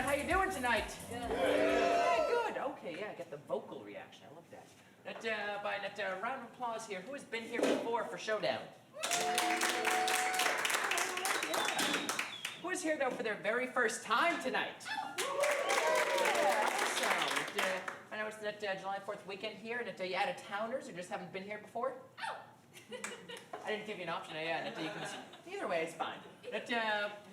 Shootout. How you doing tonight? Good. Yeah, good. Okay, yeah, I got the vocal reaction. I love that. By that round of applause here, who has been here before for Showdown? Who is here, though, for their very first time tonight? Yeah, awesome. I know it's that July 4th weekend here, and you out-of-towners who just haven't been here before? I didn't give you an option. Yeah, you can, either way, it's fine.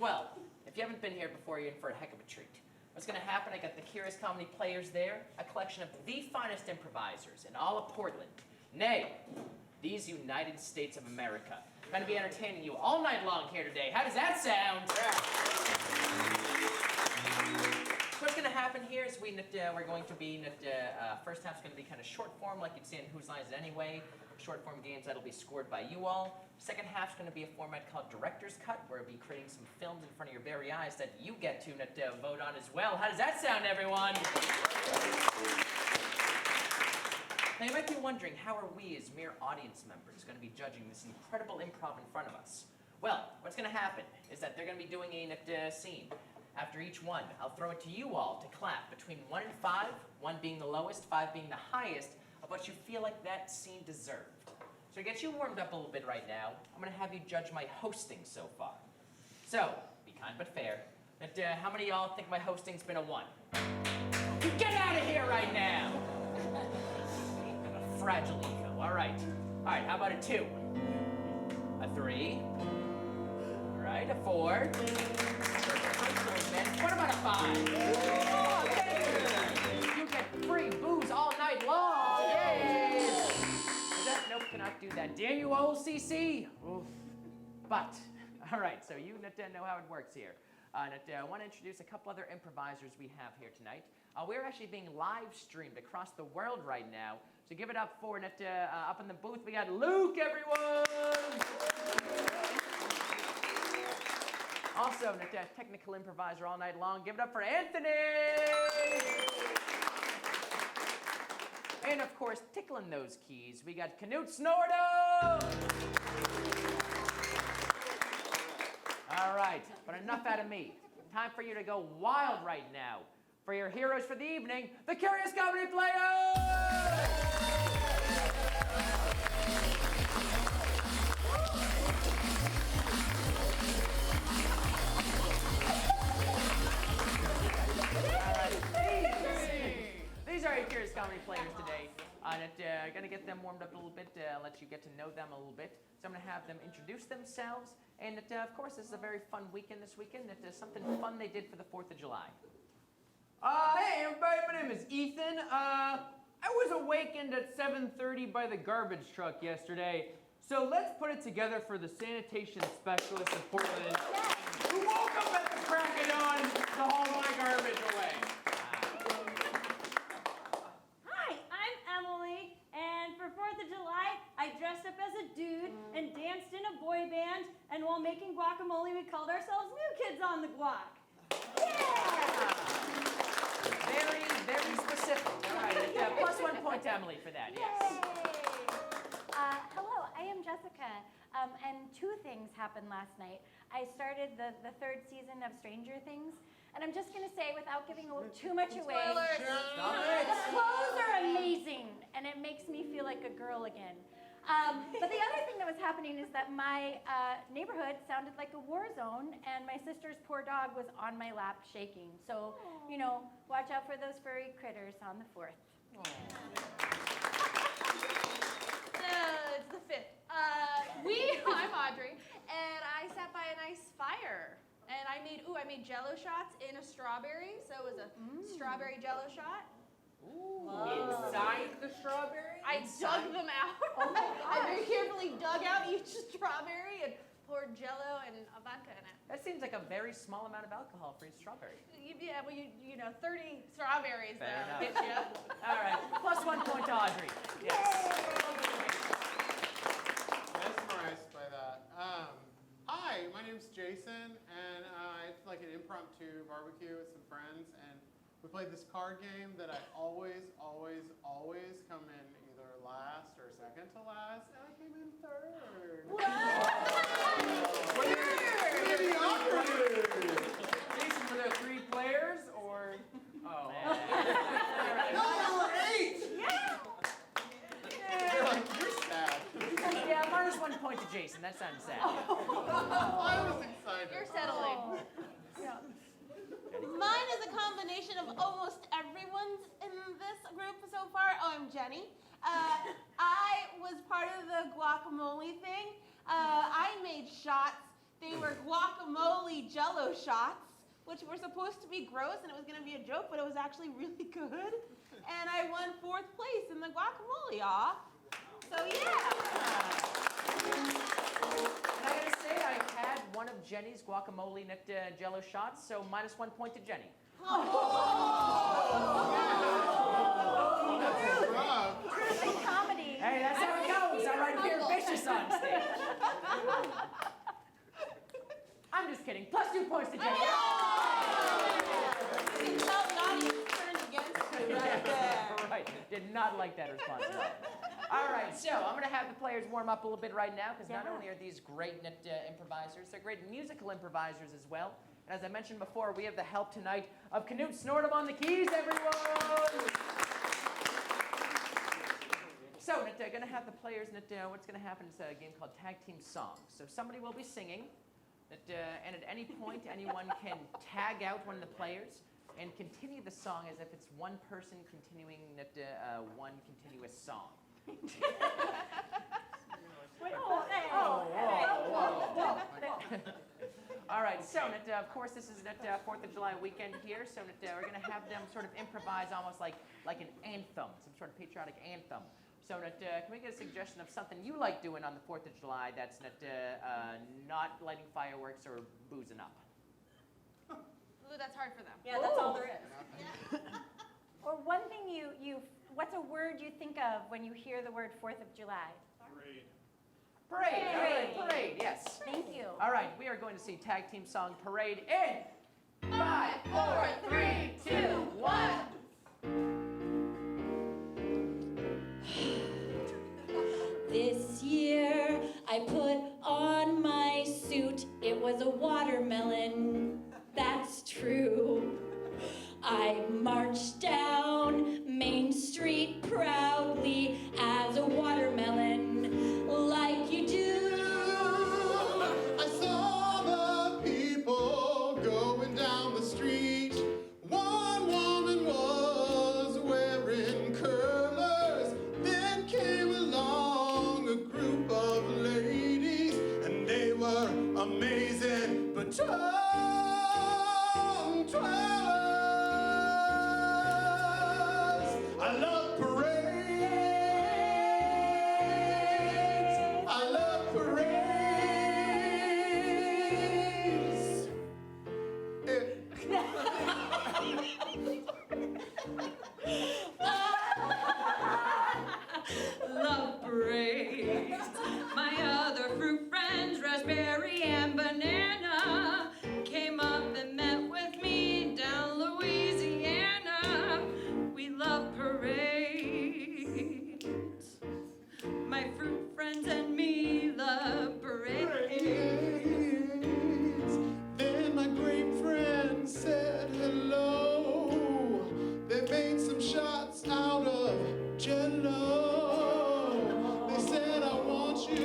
Well, if you haven't been here before, you're in for a heck of a treat. What's going to happen, I got the Curious Comedy players there, a collection of the finest improvisers in all of Portland. Nay, these United States of America. Going to be entertaining you all night long here today. How does that sound? What's going to happen here is we're going to be, first half's going to be kind of short form, like you'd see in Whose Line Is It Anyway? Short form games that'll be scored by you all. Second half's going to be a format called Director's Cut, where we'll be creating some films in front of your very eyes that you get to vote on as well. How does that sound, everyone? Now you might be wondering, how are we as mere audience members going to be judging this incredible improv in front of us? Well, what's going to happen is that they're going to be doing a scene. After each one, I'll throw it to you all to clap between 1 and 5, 1 being the lowest, 5 being the highest, of what you feel like that scene deserved. So to get you warmed up a little bit right now, I'm going to have you judge my hosting so far. So, be kind but fair. How many of y'all think my hosting's been a 1? You get out of here right now! A fragile ego. All right, how about a 2? A 3? All right, a 4. What about a 5? Oh, you get free booze all night long. Yay! Nope, cannot do that. Damn you, OCC. Oof. But, all right, so you know how it works here. I want to introduce a couple other improvisers we have here tonight. We're actually being live streamed across the world right now. So give it up for up in the booth. We got Luke, everyone. Also, technical improviser all night long. Give it up for Anthony! And of course, tickling those keys, we got Knut Snordo! All right, but enough out of me. Time for you to go wild right now. For your heroes for the evening, the Curious Comedy Players! These are your Curious Comedy Players today. I'm going to get them warmed up a little bit, let you get to know them a little bit. So I'm going to have them introduce themselves. And of course, this is a very fun weekend this weekend. Something fun they did for the 4th of July. Hey everybody, my name is Ethan. I was awakened at 7:30 by the garbage truck yesterday. So let's put it together for the sanitation specialist of Portland who woke up at the crack of dawn to haul my garbage away. Hi, I'm Emily, and for 4th of July, I dressed up as a dude and danced in a boy band, and while making guacamole, we called ourselves New Kids on the Guac. Yeah! Very, very specific. All right, plus 1 point to Emily for that, yes. Hello, I am Jessica, and 2 things happened last night. I started the 3rd season of Stranger Things, and I'm just going to say, without giving too much away, the clothes are amazing, and it makes me feel like a girl again. But the other thing that was happening is that my neighborhood sounded like a war zone, and my sister's poor dog was on my lap shaking. So, watch out for those furry critters on the 4th. It's the 5th. I'm Audrey, and I sat by a nice fire. And I made Jello shots in a strawberry, so it was a strawberry Jello shot. Ooh. Inside the strawberry? I dug them out. Oh I very carefully dug out each strawberry and poured Jello and a vodka in it. That seems like a very small amount of alcohol for each strawberry. Yeah, well, 30 strawberries Fair enough. get you. All right, plus 1 point to Audrey. Yes. Mesmerized by that. Hi, my name's Jason, and it's like an impromptu barbecue with some friends, and we played this card game that I always come in either last or second to last, and I came in 3rd. Jason, were there 3 players, or? 1 point to Jason. That sounds sad. I was excited. You're settling. Mine is a combination of almost everyone's in this group so far. Oh, I'm Jenny. I was part of the guacamole thing. I made shots. They were guacamole jello shots, which were supposed to be gross and it was going to be a joke, but it was actually really good. And I won 4th place in the guacamole off. So yeah. And I gotta say, I had one of Jenny's guacamole jello shots, so minus 1 point to Jenny. Truth comedy. Hey, that's how it goes. I write Fear Vicious on stage. I'm just kidding. Plus 2 points to Jenny. You can tell Naughty turned against you right there. Right. Did not like that response at all. All right, so I'm going to have the players warm up a little bit right now because not only are these great improvisers, they're great musical improvisers as well. And as I mentioned before, we have the help tonight of Knut Snortum on the keys, everyone! So, we're going to have the players, what's going to happen is a game called Tag Team Song. So somebody will be singing, and at any point, anyone can tag out one of the players and continue the song as if it's one person continuing one continuous song. All right, so of course this is 4th of July weekend here, so we're going to have them sort of improvise almost like an anthem, some sort of patriotic anthem. So can we get a suggestion of something you like doing on the 4th of July that's not lighting fireworks or boozing up? Ooh, that's hard for them. Yeah, that's all there is. Or one thing what's a word you think of when you hear the word 4th of July? Parade. All right, parade, yes. Thank you. All right, we are going to see Tag Team Song Parade in 5, 4, 3, 2, 1. This year I put on my suit. It was a watermelon, that's true. I marched down Main Street proudly as a watermelon, like you do. I saw the people going down the street. One woman was wearing curlers. Then came along a group of ladies, and they were amazing, but tongue twirlers. I love parades. I love parades. Love parades. My other fruit friends, raspberry and banana, came up and met with me down Louisiana. We love parades. My fruit friends and me love parades. Then my great friend said hello. They made some shots out of Jello. They said, I want you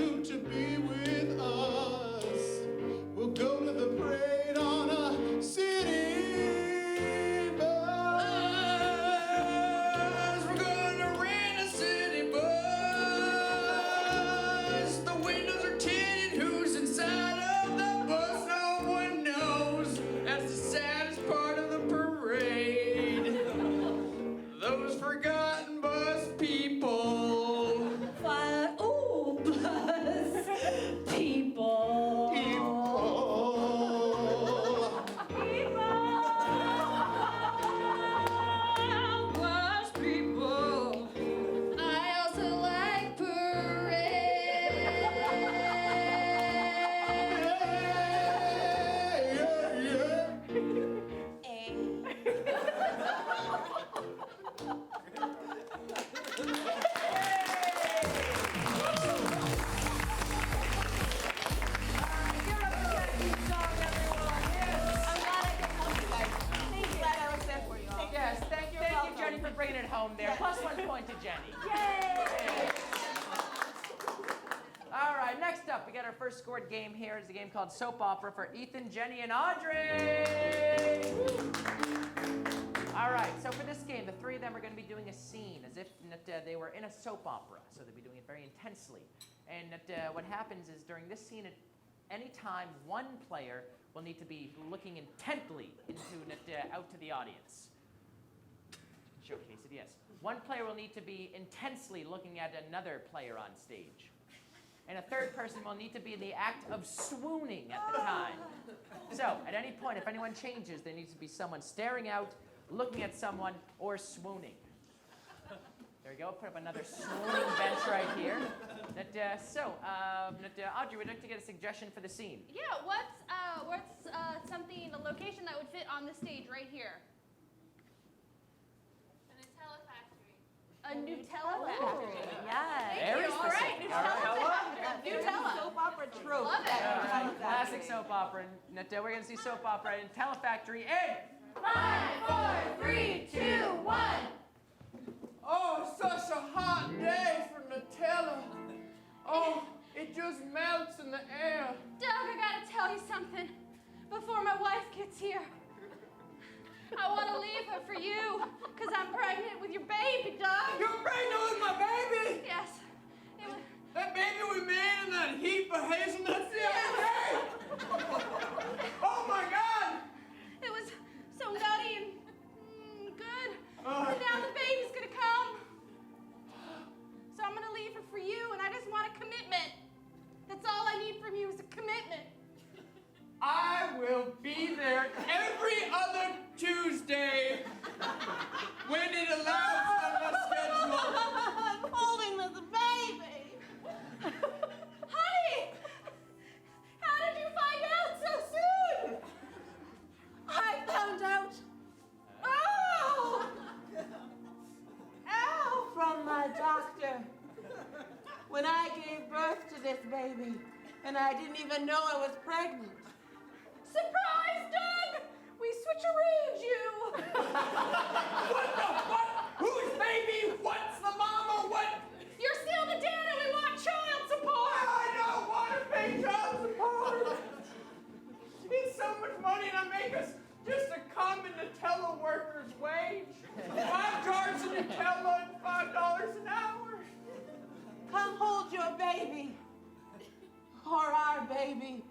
up, we got our first scored game here. It's a game called Soap Opera for Ethan, Jenny, and Audrey. All right, so for this game, the three of them are going to be doing a scene as if they were in a soap opera. So they'll be doing it very intensely. And what happens is during this scene, at any time, one player will need to be looking intently out to the audience. Showcase it, yes. One player will need to be intensely looking at another player on stage. And a third person will need to be in the act of swooning at the time. So, at any point, if anyone changes, there needs to be someone staring out, looking at someone, or swooning. There we go. Put up another swooning bench right here. Audrey, would you like to get a suggestion for the scene? Yeah, what's something, a location that would fit on the stage right here? A Nutella factory. Yes. Very All right, specific. Nutella. Soap opera trope. Love it. Classic soap opera. We're going to see soap opera in Telefactory in 5, 4, 3, 2, 1. Oh, such a hot day for Nutella. Oh, it just melts in the air. Doug, I gotta tell you something before my wife gets here. I want to leave her for you, because I'm pregnant with your baby, Doug. You're pregnant with my baby? Yes. That baby we made in that heap of hazelnuts the other day? Oh my God! It was so nutty and good. Oh. And now the baby's gonna come. So I'm gonna leave her for you, and I just want a commitment. That's all I need from you is a commitment. I will be there every other Tuesday when it allows on my schedule. I'm holding the baby. Honey! How did you find out so soon? I found out Oh! Ow! from my doctor when I gave birth to this baby, and I didn't even know I was pregnant. Surprise, Doug! We switcheroed you! What the fuck? Whose baby? What's the mama? What? You're still the dad and we want child support! I don't want to pay child support. It's so much money and I make us just a common Nutella worker's wage. I'm charging Nutella and $5 an hour. Come hold your baby. Or our baby.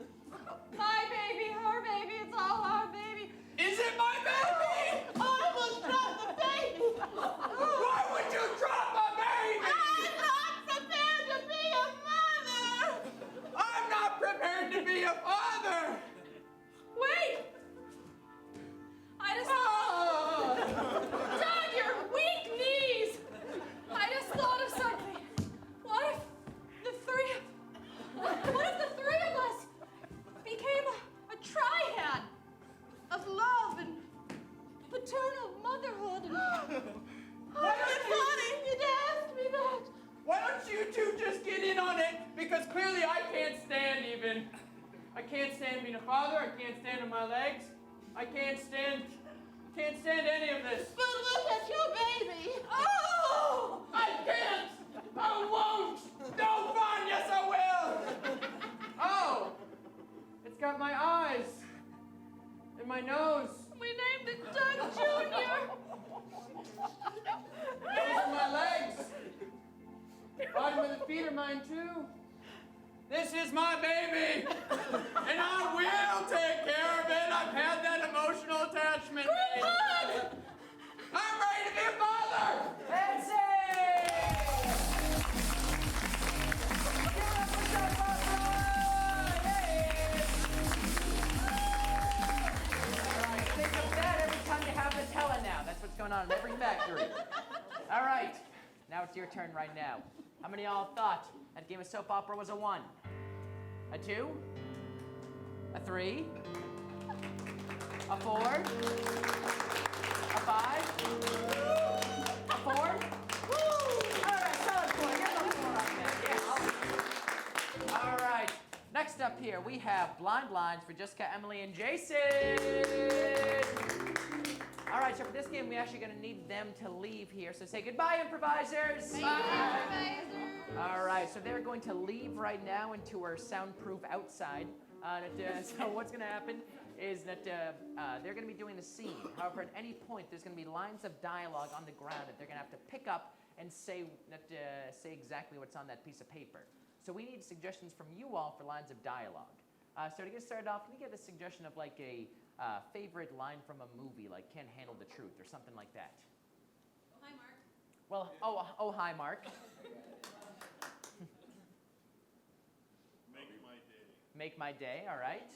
My baby, her baby, it's all our baby. Is it my baby? I will drop the baby. Why would you drop my baby? I'm not prepared to be a mother. I'm not prepared to be a father. Wait! I just... Oh. Doug, your weak knees! I just thought of something. What if the three of us became a triad of love and paternal motherhood and... Why don't you- funny you'd ask me that. Why don't you two just get in on it? Because clearly I can't stand even. I can't stand being a father. I can't stand on my legs. I can't stand any of this. But look at your baby. Oh! I can't. I won't. No, fine. Yes, I will. Oh, it's got my eyes and my nose. We named it Doug Jr. Those are my legs. Bottom of the feet are mine too. This is my baby, and I will take care of it. I've had that emotional attachment. I'm ready to be a father. That's it! Give it up for Soap Opera! Yay! All right, think of that every time you have Nutella now. That's what's going on in every factory. All right, now it's your turn right now. How many of y'all thought that game of soap opera was a 1? A 2? A 3? A 4? A 5? A 4? All right, solid 4. Give them a 4 on that. Yeah. All right. Next up here, we have Blind Lines for Jessica, Emily, and Jason. All right, so for this game, we're actually going to need them to leave here. So say goodbye, improvisers. Improviser. All right. right, so they're going to leave right now into our soundproof outside. So what's going to happen is that they're going to be doing the scene. However, at any point, there's going to be lines of dialogue on the ground that they're going to have to pick up and say exactly what's on that piece of paper. So we need suggestions from you all for lines of dialogue. So to get started off, can you give a suggestion of like a favorite line from a movie, like Can't Handle the Truth or something like that? Hi, Mark. Well, hi, Mark. Make my day. Make my day, all right.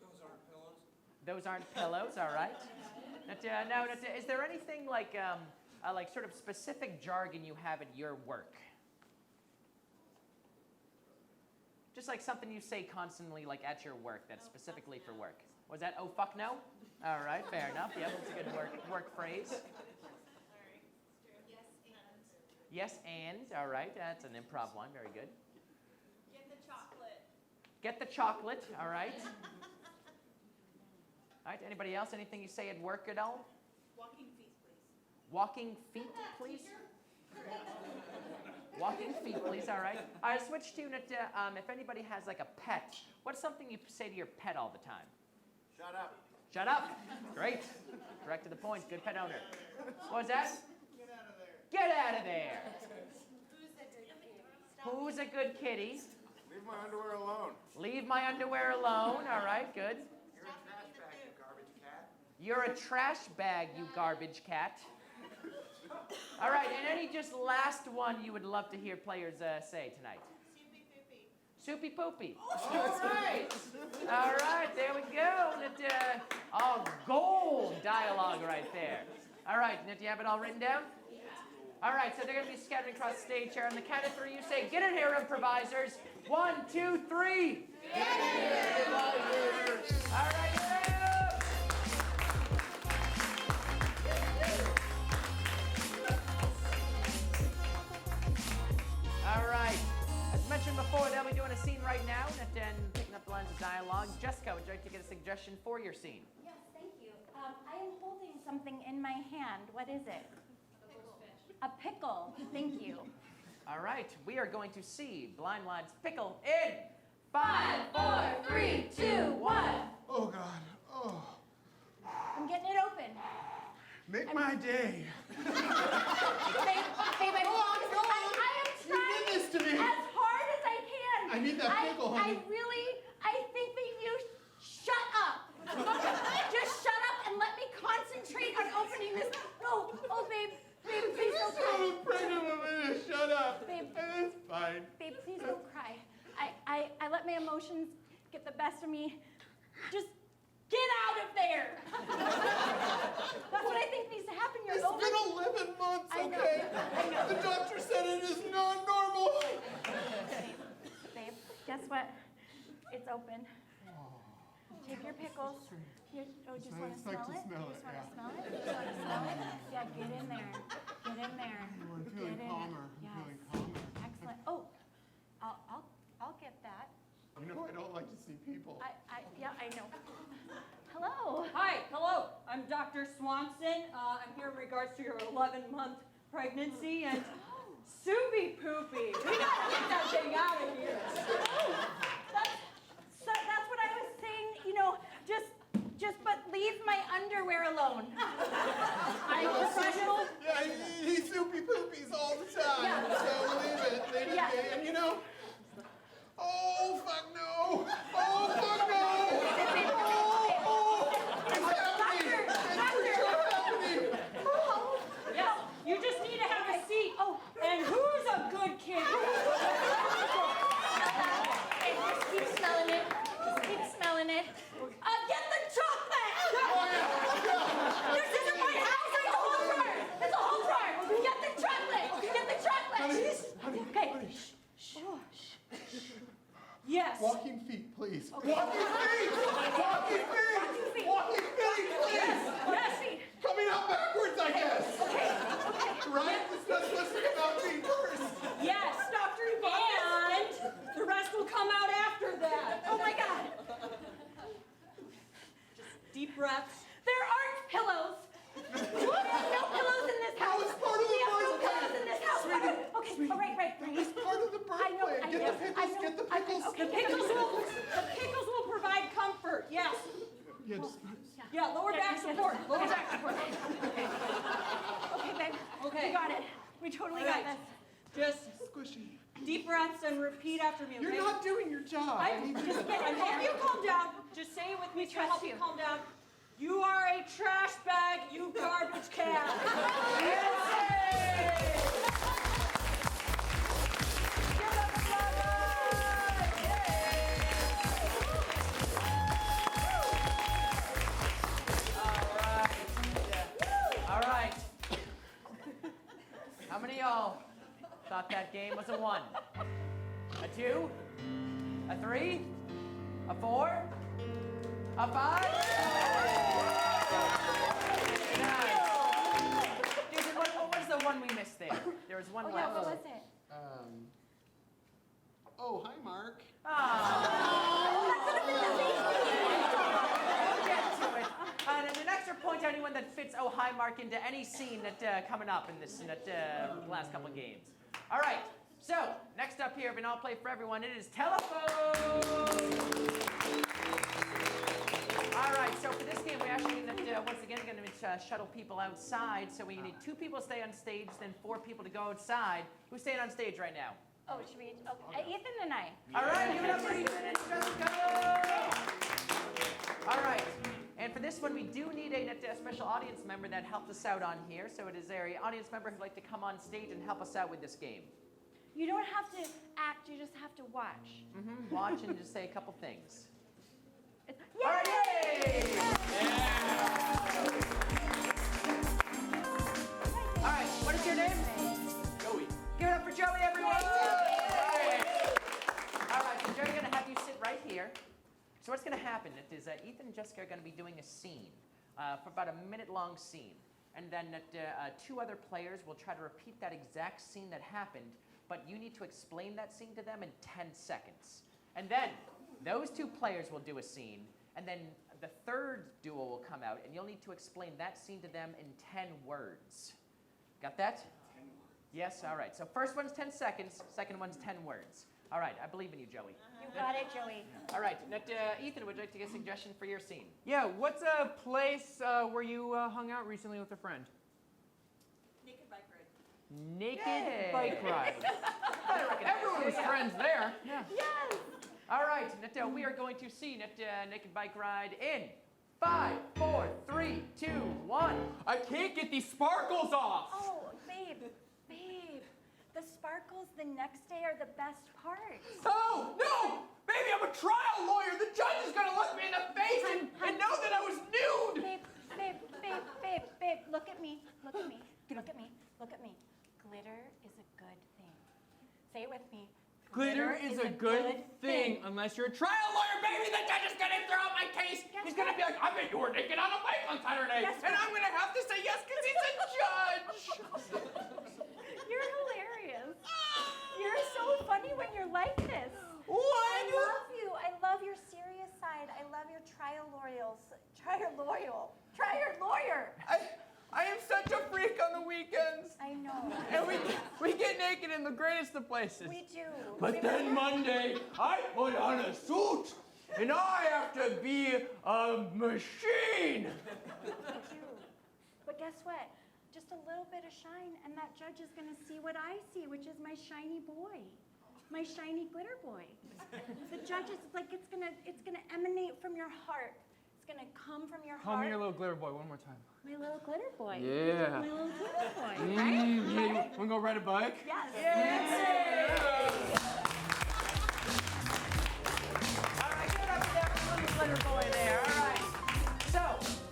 Those aren't pillows. Those aren't pillows, all right. Now, is there anything like sort of specific jargon you have at your work? Just like something you say constantly, like at your work, that's specifically for work. Was that, oh, fuck no? All right, fair enough. Yeah, that's a good work phrase. Sorry, it's true. Yes, and. Yes, and, all right, that's an improv one, very good. Get the chocolate. Get the chocolate, all right. All right, anybody else? Anything you say at work at all? Walking feet, please. Walking feet, please? Walking feet, please, all right. All right, switch to, if anybody has like a pet, what's something you say to your pet all the time? Shut up. Shut up. Great. Direct to the point. Good pet owner. What was that? Get out of there. Get out of there. Who's a good kitty? Leave my underwear alone. Leave my underwear alone. All right, good. You're a trash bag, you garbage cat. You're a trash bag, you garbage cat. All right, and any just last one you would love to hear players say tonight? Soupy poopy. All right. All right, there we go. All gold dialogue right there. All right, do you have it all written down? All right, so they're going to be scattering across the stage here. On the count of three, you say, get in here, improvisers. 1, 2, 3. Get in here, improvisers. All right, get in. All right. As mentioned before, they'll be doing a scene right now and then picking up the lines of dialogue. Jessica, would you like to get a suggestion for your scene? Yes, thank you. I am holding something in my hand. What is it? A pickle. Thank you. All right. We are going to see Blind Line's pickle in 5, 4, 3, 2, 1. Oh, God. Oh. I'm getting it open. Make my day. Babe, I am You trying did this to me. as hard as I can. I need that pickle, honey. I think that you shut up. Just shut up and let me concentrate on opening this. Oh, babe, please don't cry. I'm pregnant woman to shut up. Babe. It's fine. Babe, please don't cry. I let my emotions get the best of me. Just get out of there. That's what I think needs to happen. You're It's over. been 11 months, I know, okay? I know. The doctor said it is not normal. Babe, guess what? It's open. Take your pickles. You just want to It's like smell to it? smell You it, just want yeah. to smell it? You just want to smell it? Yeah, get in there. Get in there. I'm feeling Get in calmer. there. I'm feeling Yes. calmer. Excellent. Oh, I'll get that. You know I don't like to see people. Yeah, I know. Hello. Hi, hello. I'm Dr. Swanson. I'm here in regards to your 11-month pregnancy and Soupy Poopy. We gotta get that thing out of here. That's what I was saying. You know, but leave my underwear alone. I'm professional. Yeah, he soupy poopies all the time. Yeah. So leave it. Yeah. And you know, oh, fuck no. Oh, fuck no. It's happening. It's for sure happening. Yes, you just need to have a seat. Oh, and who's a good kid? Hey, just keep smelling it. Just keep smelling it. Get the chocolate! This isn't my house. It's a whole drawer. It's a whole drawer. Get the chocolate. Get the chocolate. Okay. Shh. Yes. Walking feet, please. Okay. Walking feet! Walking feet! Walking feet, please! Yes. Coming out backwards, I guess. Okay. Right? It's not supposed to come out feet first. Yes, Dr. And the rest will come out after that. Oh my God. Deep breaths. There aren't pillows. We have no pillows in this house. That was part of the We have no first pillows in this house. Sweetie. Okay. All right. It's part bird I know, plate. I Get know, the pickles, I know. get the Okay, pickles. okay. The pickles will provide comfort. Yes. Yeah, just, Yeah. Lower back support. Lower back support. Okay, babe. Okay. We got it. We totally All got right. this. Just squishy. deep breaths and repeat after me. Okay? You're not doing your job. I'm just kidding. I'm helping you calm down. Just say it with me to trust help you you. calm down. You are a trash bag, you garbage can. Yes! Give them applause! All right. How many of y'all thought that game was a 1? A 2? A 3? A 4? A 5? Jason, what was the one we missed there? There was one Oh, left. yeah, what was it? Oh, hi, Mark. We'll get to it. And an extra point to anyone that fits Oh Hi Mark into any scene that coming up in this last couple of games. All right. So next up here, in All Play for Everyone, it is telephone. All right. So for this game, we actually once again going to shuttle people outside. So we need 2 people to stay on stage, then 4 people to go outside. Who's staying on stage right now? Oh, should we? Okay. Ethan and I. All right, give it up for Ethan and Jessica. All right, and for this one, we do need a special audience member that helped us out on here. So it is an audience member who'd like to come on stage and help us out with this game. You don't have to act. You just have to watch. Watch and just say a couple things. Yay! All right, yay! All right, what is your name? Joey. Give it up for Joey, everyone! All right, so Joey's going to have you sit right here. So what's going to happen is Ethan and Jessica are going to be doing a scene for about a minute-long scene. And then 2 other players will try to repeat that exact scene that happened, but you need to explain that scene to them in 10 seconds. And then those 2 players will do a scene, and then the third duo will come out, and you'll need to explain that scene to them in 10 words. Got that? 10 words. Yes, all right. So first one's 10 seconds, second one's 10 words. All right, I believe in you, Joey. You got it, Joey. All right, Ethan, would you like to get a suggestion for your scene? Yeah, what's a place where you hung out recently with a friend? Naked bike ride. Naked Yay. bike ride. Everyone was friends there. Yeah. Yes. All right, we are going to see Naked Bike Ride in 5, 4, 3, 2, 1. I can't get these sparkles off. Oh, babe. The sparkles the next day are the best part. Oh, no! Baby, I'm a trial lawyer. The judge is going to look me in the face and know that I was nude. Babe, look at me. Glitter is a good thing. Say it with me. Glitter is a good thing. Unless you're a trial lawyer, baby, the judge is going to throw out my case. He's going to be like, I bet you were naked on a bike on Saturday. And I'm going to have to say yes because he's a judge. You're hilarious. You're so funny when you're like this. What? I love you. I love your serious side. I love your trial lawyer. I am such a freak on the weekends. I know. And we get naked in the greatest of places. We do. But then Monday, I put on a suit, and I have to be a machine. We do. But guess what? Just a little bit of shine, and that judge is going to see what I see, which is my shiny boy, my shiny glitter boy. The judge is like it's gonna emanate from your heart. It's gonna come from your Call heart. me your little glitter boy one more time. My little glitter boy. Yeah. My little glitter boy. Yeah, Right? you wanna go ride a bike? Yes. All right, give it up for that little glitter boy there. All right. So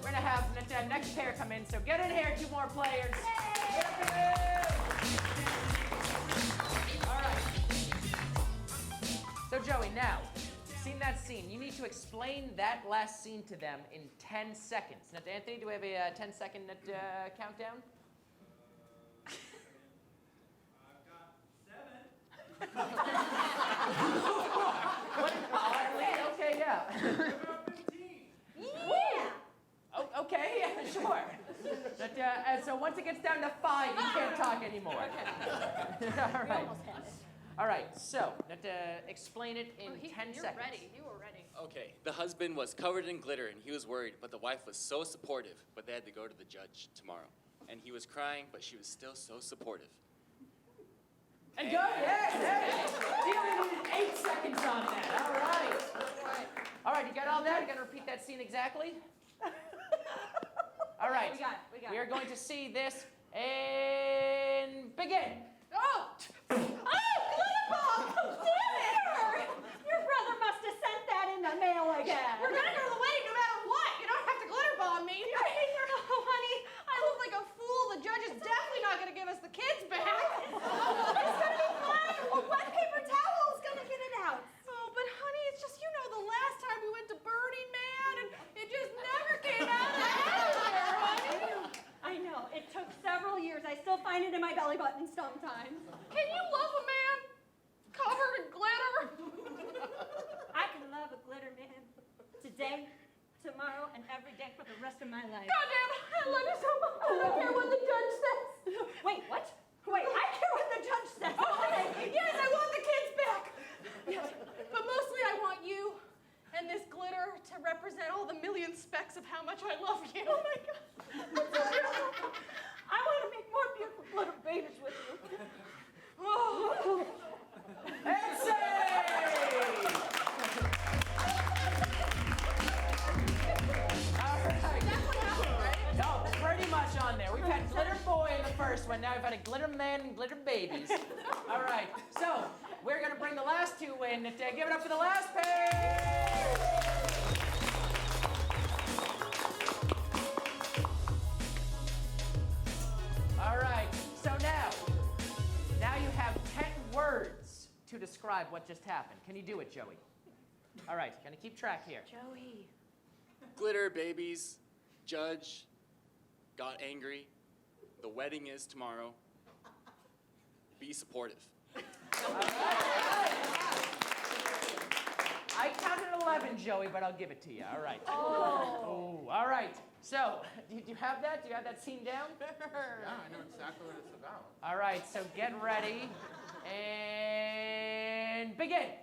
we're gonna have the next pair come in. So get in here, 2 more players. Get up in there. All right. So Joey, now, seen that scene. You need to explain that last scene to them in 10 seconds. Now, Anthony, do we have a 10-second countdown? I've got 7. Okay, yeah. Yeah. Oh, okay, yeah, sure. So once it gets down to 5, you can't talk anymore. All right. Almost had it. All right, so explain it in 10 you're seconds. ready. You were ready. Okay, the husband was covered in glitter and he was worried, but the wife was so supportive, but they had to go to the judge tomorrow. And he was crying, but she was still so supportive. And go, yes. You only needed 8 seconds on that. All right. All right, you got all that? You got to repeat that scene exactly? All right. We got it. We are going to see this and begin. Oh! Oh, glitter ball! Damn it! Your brother must have sent that in the mail again. We're gonna go to the wedding no matter what. You don't have to glitter bomb me. Oh, honey, I look like a fool. The judge is definitely not gonna give us the kids back. It's gonna be fine. A wet paper towel is gonna get it out. Oh, but honey, it's just, the last time we went to Burning Man and it just never came out of there, honey. I know. It took several years. I still find it in my belly button sometimes. Can you love a man covered in glitter? I can love a glitter man today, tomorrow, and every day for the rest of my life. Goddamn, I love you so much. I don't care what the judge says. Wait, what? Wait, I care what the judge says. Okay, yes, I want the kids back. Yes, but mostly I want you and this glitter to represent all the million specks of how much I love you. Oh my God. I want to make more beautiful glitter babies with you. Oh. And save! All right. No, pretty much on there. We've had glitter boy in the first one. Now we've had a glitter man and glitter babies. All right. So we're gonna bring the last two in. Give it up for the last pair. All right. So now you have 10 words to describe what just happened. Can you do it, Joey? All right. Gonna keep track here. Joey. Glitter babies, judge, got angry, the wedding is tomorrow, be supportive. I counted 11, Joey, but I'll give it to you. All right. Oh. All right. So, do you have that? Do you have that scene down? Yeah, I know exactly what it's about. All right. So get ready and begin.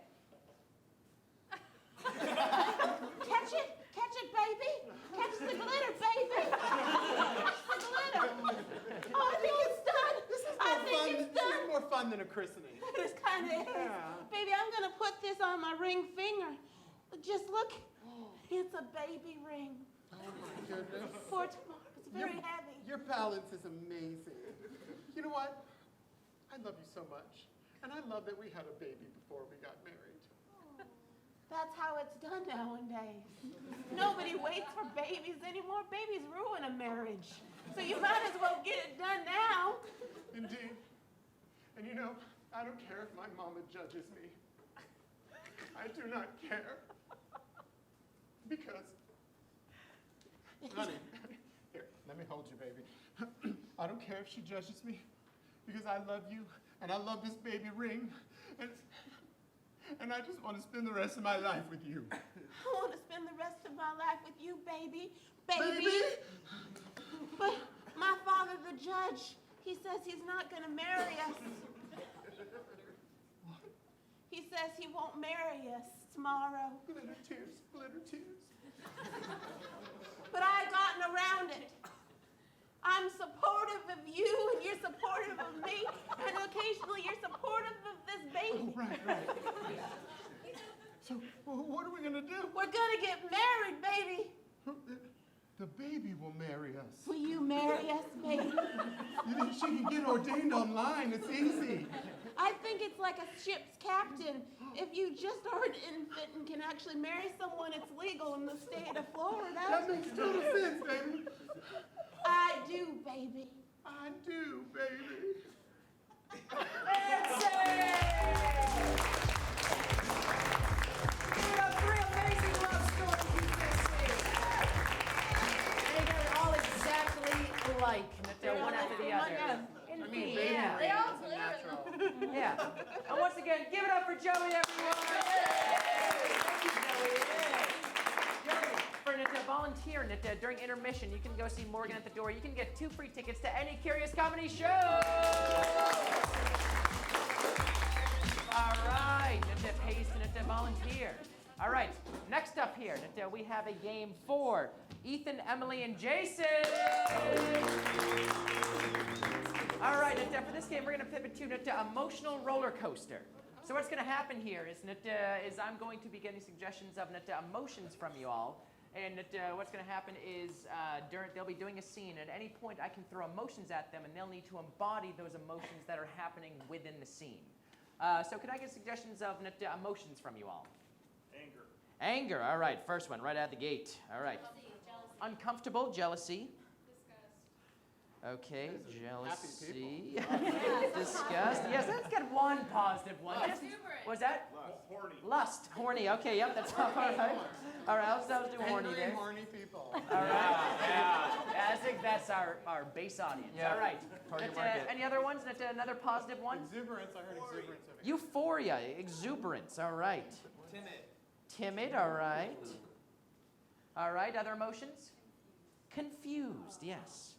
Catch it, baby. Catch the glitter, baby. Catch the glitter. Oh, I think it's done. This it's is done. more fun than a christening. It kind of is. Baby, I'm going to put this on my ring finger. Just look. It's a baby ring. Oh my goodness. For tomorrow. It's very heavy. Your balance is amazing. You know what? I love you so much. And I love that we had a baby before we got married. That's how it's done nowadays. Nobody waits for babies anymore. Babies ruin a marriage. So you might as well get it done now. Indeed. And I don't care if my mama judges me. I do not care. Because, honey, here, let me hold you, baby. I don't care if she judges me because I love you and I love this baby ring. And I just want to spend the rest of my life with you. I want to spend the rest of my life with you, baby. Baby. But my father, the judge, he says he's not going to marry us. What? He says he won't marry us tomorrow. Glitter tears, glitter tears. But I've gotten around it. I'm supportive of you, and you're supportive of me, and occasionally you're supportive of this baby. Oh, right. So, what are we going to do? We're going to get married, baby. The baby will marry us. Will you marry us, baby? She can get ordained online. It's easy. I think it's like a ship's captain. If you just are an infant and can actually marry someone, it's legal in the state of Florida. That makes total sense, baby. I do, baby. I do, baby. That's it! Give up 3 amazing love stories you just seen. And they got it all exactly alike. They're one after the other. I mean, baby Yeah. They all rings is a glitter. natural. Yeah. And once again, give it up for Joey, everyone. Thank you, Joey. Joey, for volunteering during intermission, you can go see Morgan at the door. You can get 2 free tickets to any Curious Comedy show. volunteer. All right, next up here, we have a game for Ethan, Emily, and Jason. All right, for this game, we're going to pivot to emotional roller coaster. So what's going to happen here is I'm going to be getting suggestions of emotions from you all. And what's going to happen is they'll be doing a scene. At any point, I can throw emotions at them, and they'll need to embody those emotions that are happening within the scene. So could I get suggestions of emotions from you all? Anger. Anger, all right. First one, right out the gate. All right. Jealousy. Uncomfortable, jealousy. Disgust. Okay, jealousy. Happy Disgust. Yes, that's got one positive one. Yes. Exuberant. Was that? Horny. Lust. Horny. Okay, yep, that's all right. All right, I'll do horny Angry, there. horny people. All right. Yeah. I think that's our base audience. Yeah. All right. Target market. Any other ones? Another positive one? Exuberance, I heard exuberance over here. Euphoria. Exuberance. All right. Timid. All right. All right. Other emotions? Confused. Yes.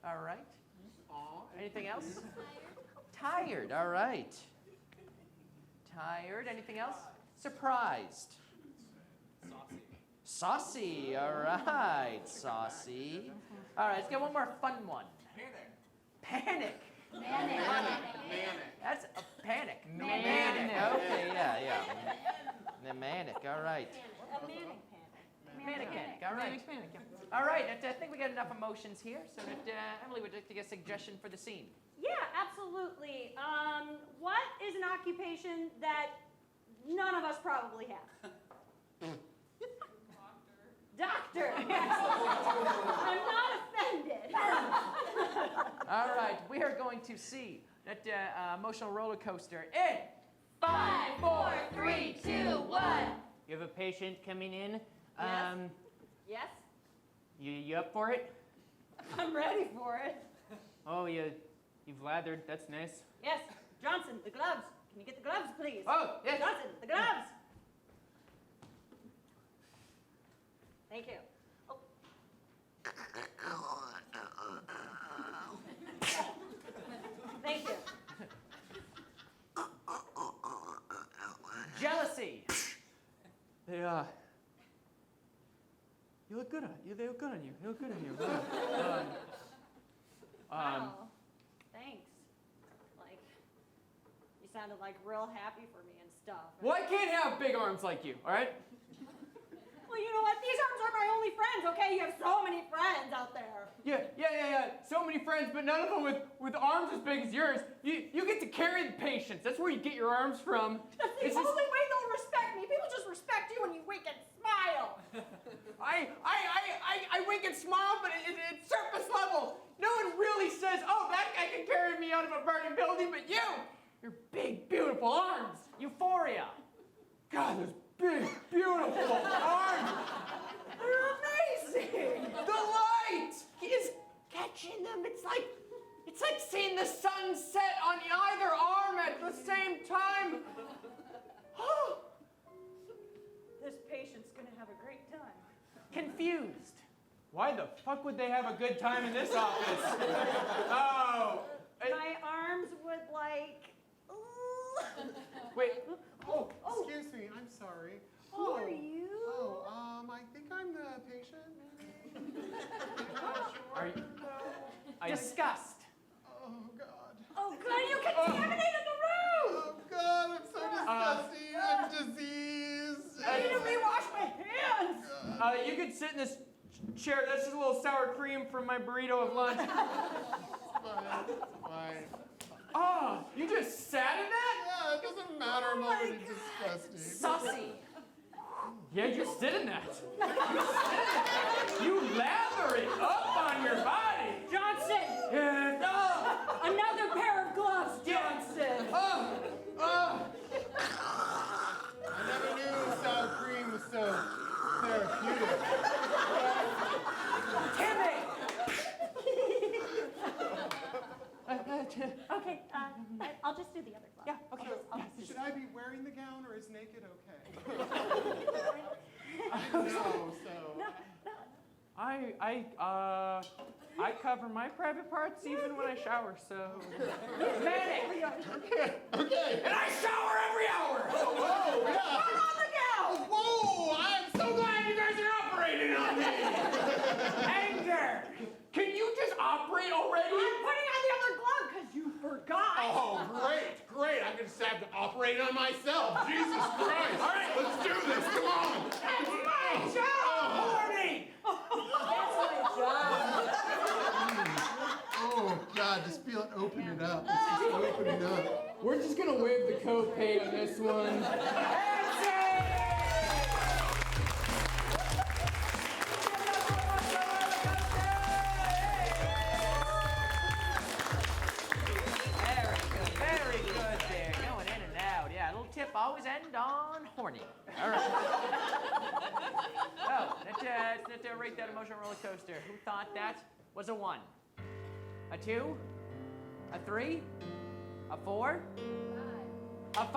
All right. Anything else? Tired. All right. Tired. Anything else? Surprised. Saucy. All right. Saucy. All right. Let's get one more fun one. Panic. Manic. That's a panic. Manic. Okay. Yeah. The manic. All right. A manic panic. Manic panic. All right. Panic, yeah. All right. I think we got enough emotions here. So Emily would like to get a suggestion for the scene. Yeah, absolutely. What is an occupation that none of us probably have? Doctor. Yes. I'm not offended. All right. We are going to see that emotional roller coaster in 5, 4, 3, 2, 1. You have a patient coming in. Yes, You up for it? I'm ready for it. Oh, you've lathered. That's nice. Yes, Johnson, the gloves. Can you get the gloves, please? Oh, yes. Johnson, the gloves. Thank you. Oh. Thank you. jealousy. They you look good on you. They look good on you. They look good on you. Wow. Thanks. Like, you sounded like real happy for me and stuff. Well, I can't have big arms like you. All right. Well, you know what? These arms are my only friends, okay? You have so many friends out there. Yeah. So many friends, but none of them with arms as big as yours. You get to carry the patients. That's where you get your arms from. That's the only way they'll respect me. People just respect you when you wink and smile. I wink and smile, but it's surface level. No one really says, "Oh, that guy can carry me out of a burning building," but your big, beautiful arms. Euphoria. God, those big, beautiful arms. They're amazing. The light is catching them. It's like seeing the sun set on either arm at the same time. This patient's gonna have a great time. Confused. Why the fuck would they have a good time in this office? Oh. My arms would like. Wait. Oh, excuse me, I'm sorry. Who are you? I think I'm the patient, maybe? Are you? Disgust. Oh, God. Oh, God, you contaminated the room! Oh, God, I'm so disgusting. I'm diseased. I need to rewash my hands! You could sit in this chair. That's just a little sour cream from my burrito of lunch. Fine. Oh, you just sat in that? Yeah, it doesn't matter. I'm already disgusting. Saucy. Yeah, just sit in that. You lather it up on your body. Johnson! And, Another pair of gloves, Johnson! I never knew sour cream was so therapeutic. Timid. Okay, I'll just do the other glove. Yeah, okay. Should I be wearing the gown or is naked okay? I didn't know, so. I cover my private parts even when I shower, so. Manic. Okay. And I shower every hour! just have to operate on myself. Jesus Christ. All right, let's do this. Come on. That's my job, Horny! That's my job. Oh, God, just feel it open it up. It's just opening up. We're just gonna waive the copay on this one. Very good there. Going in and out. Yeah, a little tip, always end on horny. All right. Oh, let's rate that emotional roller coaster. Who thought that was a 1? A 2? A 3? A 4? A 5?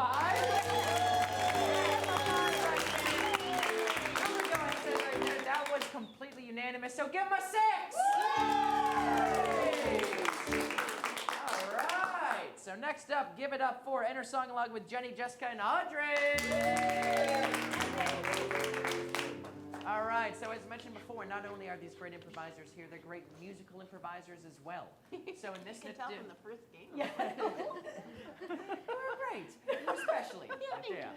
That was completely unanimous, so give him a 6! All right, so next up, give it up for Enter Song Along with Jenny, Jessica, and Audrey! All right, so as mentioned before, not only are these great improvisers here, they're great musical improvisers as well. So in this... You can tell from the first game. Yeah. They were great, especially. Yeah.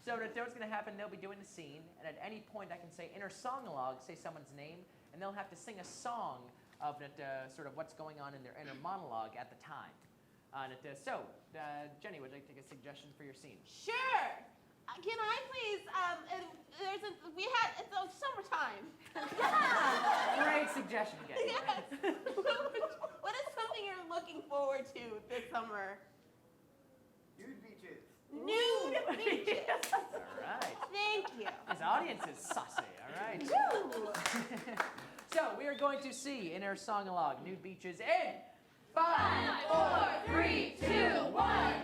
So what's going to happen, they'll be doing the scene, and at any point I can say inner song-along, say someone's name, and they'll have to sing a song of sort of what's going on in their inner monologue at the time. Jenny, would you like to take a suggestion for your scene? Sure. Can I please? It's summertime. Great suggestion, again. Yes. What is something you're looking forward to this summer? Nude beaches. Nude beaches. All right. Thank you. His audience is saucy, all right? Woo. So we are going to see in our song-along, Nude Beaches in 5, 4, 3, 2, 1.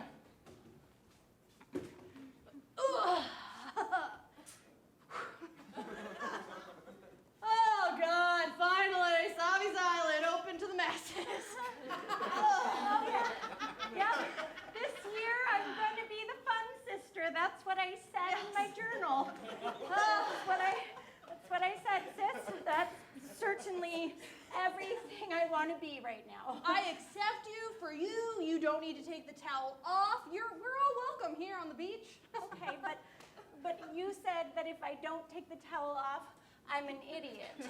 Oh God! Finally, Savi's Island open to the masses. Oh, yeah. Yep. This year I'm going to be the fun sister. That's what I said in my journal. That's what I said, sis. That's certainly everything I want to be right now. I accept you for you. You don't need to take the towel off. We're all welcome here on the beach. Okay, but you said that if I don't take the towel off, I'm an idiot. Did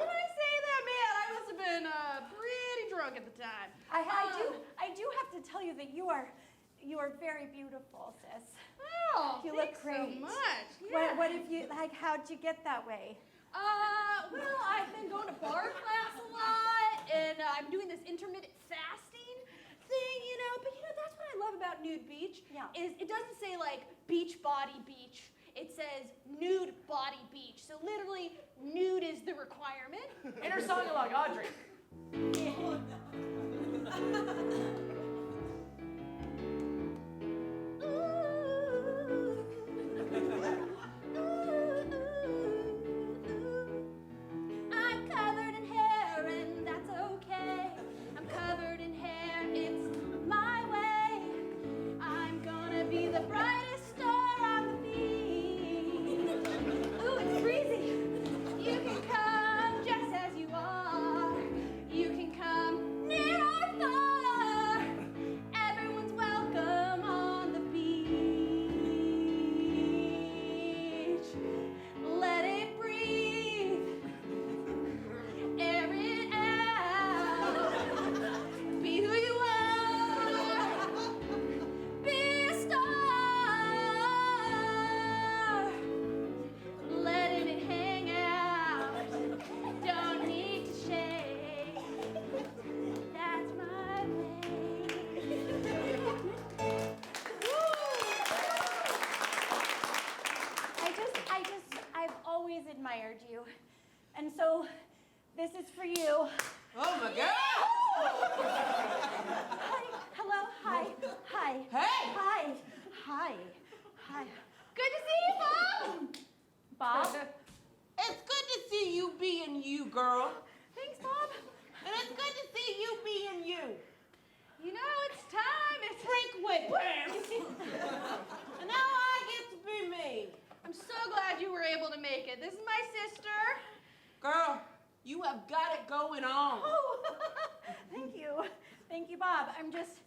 I say that, man? I must have been pretty drunk at the time. I do have to tell you that you are very beautiful, sis. Oh, You look thanks great. so much. Yeah. What have you how'd you get that way? Well, I've been going to bar class a lot, and I'm doing this intermittent fasting thing, But that's what I love about Nude Beach. Yeah. Is it doesn't say like beach body beach. It says nude body beach. So literally, nude is the requirement. inner song-along, Audrey. I'm covered in hair, and that's okay. I'm covered in hair, it's my way. I'm gonna be the brightest star on the beach. Ooh, it's breezy. You can come just as you are. You can come near or far. Everyone's welcome on the beach. Let it breathe. Air it out. Be who you are. Be a star. Letting it hang out. Don't need to shake. That's my way. I've always admired you. And so this is for you. Oh my God. Hi. Hello. Hi. Hi. Hey. Hi. Hi. Hi. Good to see you, Bob. Bob? It's good to see you being you, girl. Thanks, Bob. And it's good to see you being you. It's time. It's Drink with pants. And now I get to be me. I'm so glad you were able to make it. This is my sister. Girl, you have got it going on. Oh, thank you. Thank you, Bob. I'm just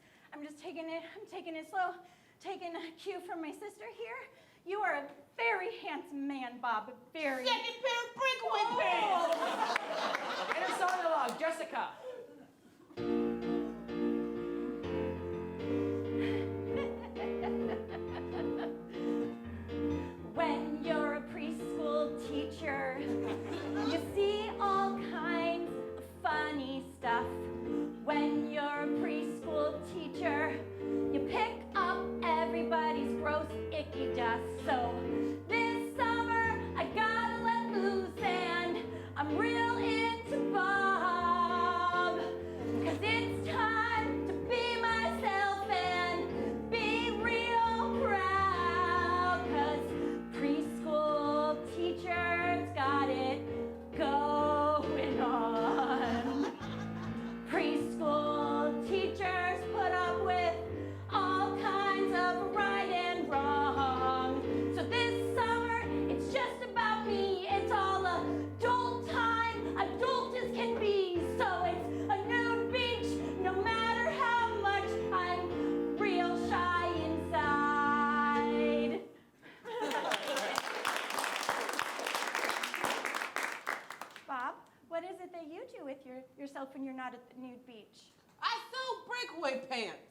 taking taking it slow, taking a cue from my sister here. You are a very handsome man, Bob. Very. Second pair of breakaway pants. Inner monologue, Jessica. When you're a preschool teacher, you see all kinds of funny stuff. When you're a preschool teacher, you pick up everybody's gross, icky dust. So this summer, I gotta let loose, and I'm real into Bob. 'Cause it's time to be myself and be real proud. 'Cause preschool teachers got it going on. Preschool teachers put up with all kinds of right and wrong. So this summer, it's just about me. It's all adult time, adult as can be. So it's a nude beach, no matter how much I'm real shy inside. Bob, what is it that you do with yourself when you're not at the nude beach? I sew breakaway pants.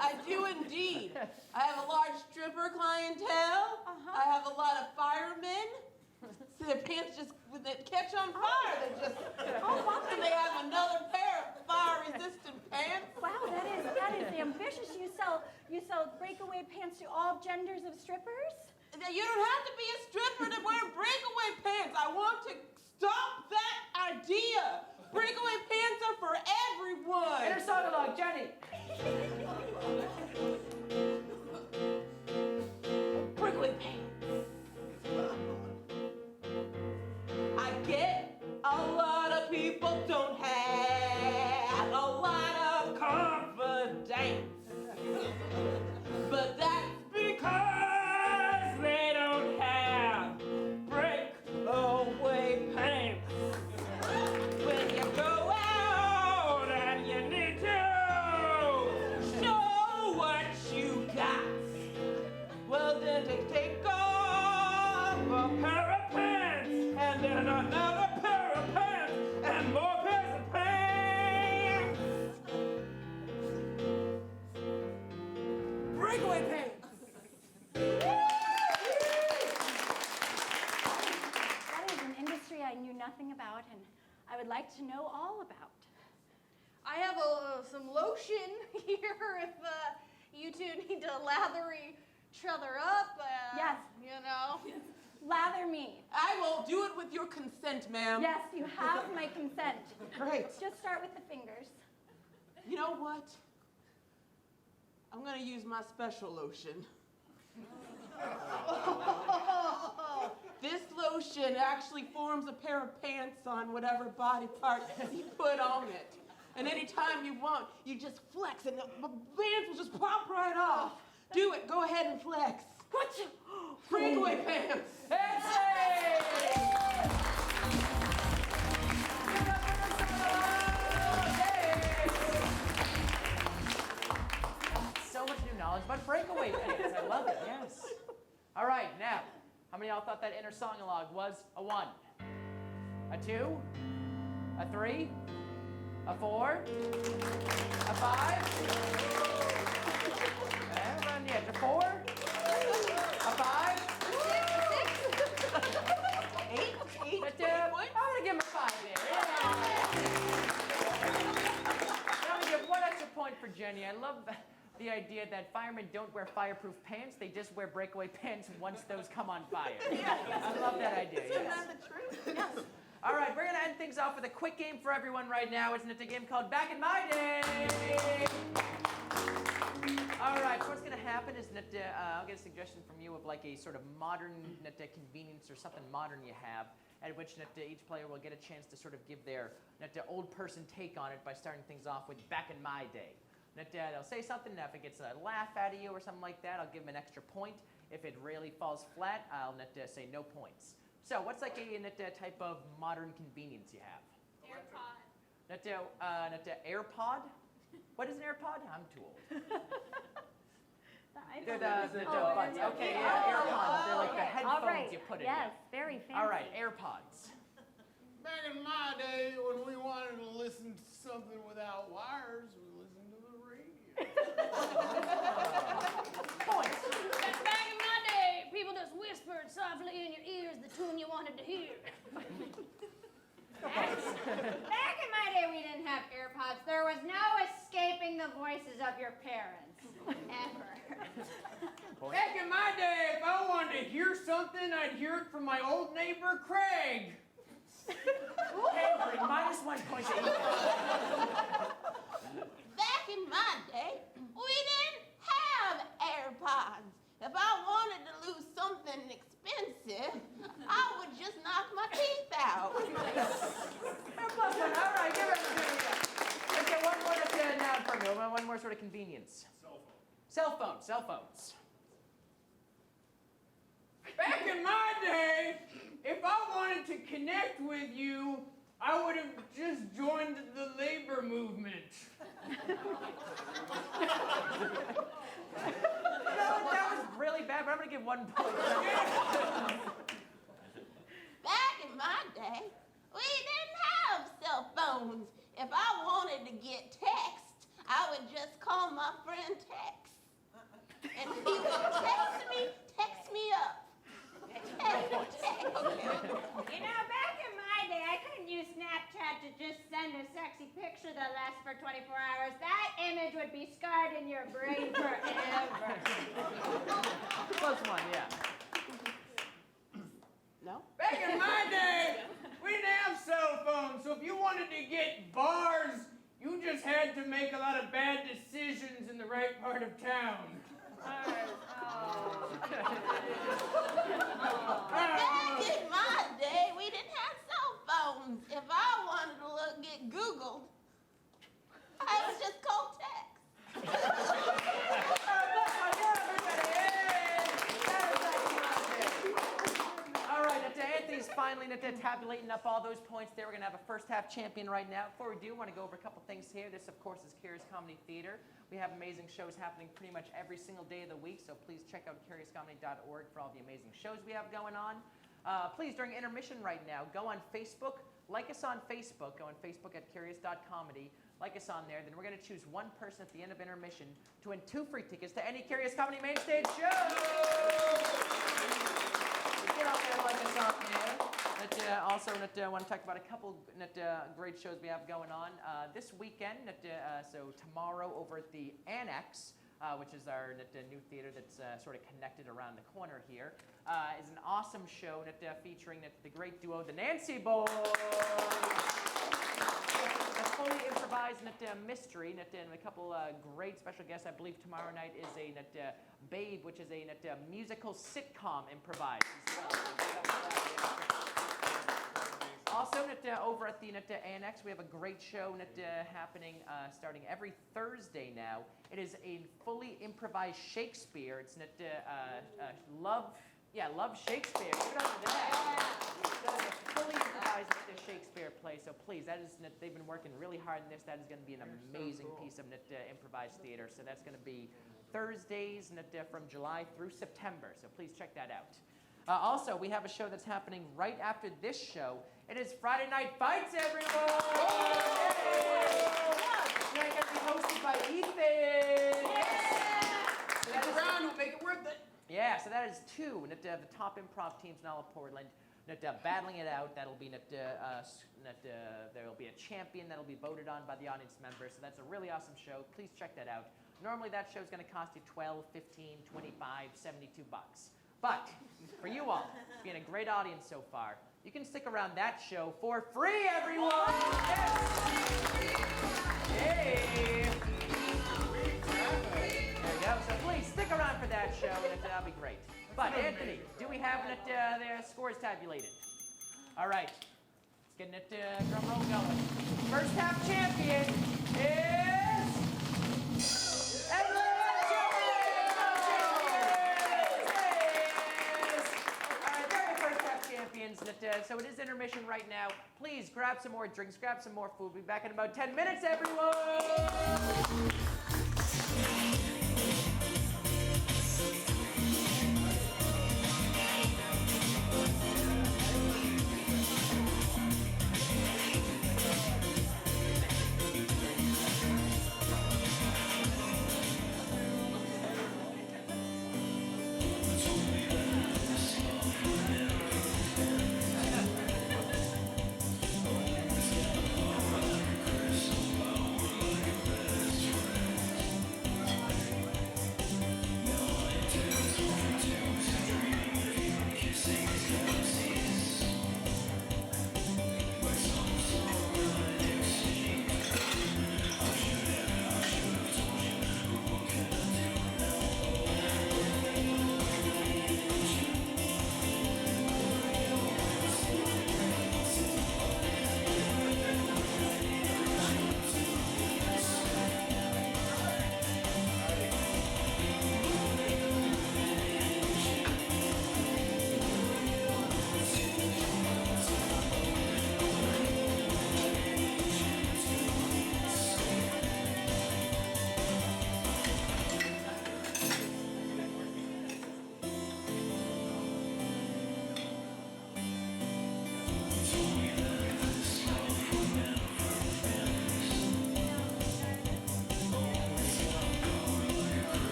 I do indeed. I have a large stripper clientele. I have a lot of firemen. So their pants just, when they catch on fire, they just, so they have another pair of fire-resistant pants. Wow, that is ambitious. You sell breakaway pants to all genders of strippers? You don't have to be a stripper to wear breakaway pants. I want to stop that idea. Breakaway pants are for everyone. Inner monologue, Jenny. Breakaway pants. I get a lot of people don't have a lot of confidence. But that's because they don't have breakaway pants. When you go out and you need to show what you got, well then take off a pair of pants and then another pair of pants and more pairs of pants. Breakaway pants. That is an industry I knew nothing about, and I would like to know all about. I have some lotion here if you two need to lather each other up. Yes. You know. Lather me. I will do it with your consent, ma'am. Yes, you have my consent. Great. Just start with the fingers. You know what? I'm gonna use my special lotion. This lotion actually forms a pair of pants on whatever body part you put on it. And anytime you want, you just flex and the pants will just pop right off. Do it, go ahead and flex. What? Breakaway pants. So much new knowledge about breakaway pants. I love it, yes. All right, now, how many of y'all thought that inner song-along was a 1, a 2, a 3, a 4, a 5? Around the edge. A 4, a 5, 8. I'm gonna give him a 5 there. I'm gonna give one extra point for Jenny. I love the idea that firemen don't wear fireproof pants. They just wear breakaway pants once those come on fire. I love that idea. Isn't Yes. that the truth? Yes. All right, we're gonna end things off with a quick game for everyone right now. It's a game called Back in My Day. All right, so what's gonna happen is that I'll get a suggestion from you of like a sort of modern convenience or something modern you have, at which each player will get a chance to sort of give their old person take on it by starting things off with Back in My Day. They'll say something, if it gets a laugh out of you or something like that, I'll give them an extra point. If it really falls flat, I'll say no points. So what's like a type of modern convenience you have? AirPod. AirPod. What is an AirPod? I'm too old. They're the buds. Okay, yeah, AirPods. They're like the headphones you put in. Yes, very fancy. All right, AirPods. Back in my day, when we wanted to listen to something without wires, we listened to the radio. Points. Back in my day, people just whispered softly in your ears the tune you wanted to hear. Back in my day, we didn't have AirPods. There was no escaping the voices of your parents. Ever. Back in my day, if I wanted to hear something, I'd hear it from my old neighbor, Craig. Henry, -1 point to Ethan. Back in my day, we didn't have AirPods. If I wanted to lose something expensive, I would just knock my teeth out. +1. All right, give it to me. Let's get one more now from you. One more sort of convenience. Cell phones. Back in my day, if I wanted to connect with you, I would have just joined the labor movement. That was really bad, but I'm going to give 1 point. Back in my day, we didn't have cell phones. If I wanted to get text, I would just call my friend Tex. And he would text me up. You know, back in my day, I couldn't use Snapchat to just send a sexy picture that lasts for 24 hours. That image would be scarred in your brain forever. +1, yeah. No? Back in my day, we didn't have cell phones, so if you wanted to get bars, you just had to make a lot of bad decisions in the right part of town. Back in my day, we didn't have cell phones. If I wanted to get Googled, I would just call Tex. All right, Anthony's finally tabulating up all those points there. We're going to have a first half champion right now. Before we do, I want to go over a couple things here. This, of course, is Curious Comedy Theater. We have amazing shows happening pretty much every single day of the week, so please check out curiouscomedy.org for all the amazing shows we have going on. Please, during intermission right now, go on Facebook. Like us on Facebook. Go on Facebook at curious.comedy. Like us on there. Then we're going to choose one person at the end of intermission to win 2 free tickets to any Curious Comedy main stage show. Get out there, like us on there. Also, I want to talk about a couple great shows we have going on this weekend. So tomorrow over at the Annex, which is our new theater that's sort of connected around the corner here, is an awesome show featuring the great duo, the Nancy Boys. A fully improvised mystery, and a couple great special guests. I believe tomorrow night is a Babe, which is a musical sitcom improvised as well. Also, over at the Annex, we have a great show happening starting every Thursday now. It is a fully improvised Shakespeare. It's Love Shakespeare. Give it up for that. So it's a fully improvised Shakespeare play. So please, that is they've been working really hard on this. That is going to be an amazing piece of improvised theater. So that's going to be Thursdays from July through September. So please check that out. Also, we have a show that's happening right after this show. It is Friday Night Fights, everyone! Tonight going to be hosted by Ethan! So that is Round will make it worth it. Yeah, so that is 2. The top improv teams in all of Portland. Battling it out. That'll be there will be a champion that'll be voted on by the audience members. So that's a really awesome show. Please check that out. Normally that show is going to cost you $12, $15, $25, $72. But for you all, being a great audience so far, you can stick around that show for free, everyone! Yes. Hey! There you go. So please stick around for that show, and that'll be great. But Anthony, do we have their scores tabulated? All right, let's get drum roll going. First half champion is Emily. All right, very first half champions. So it is is intermission right now. Please grab some more drinks, grab some more food. We'll be back in about 10 minutes, everyone!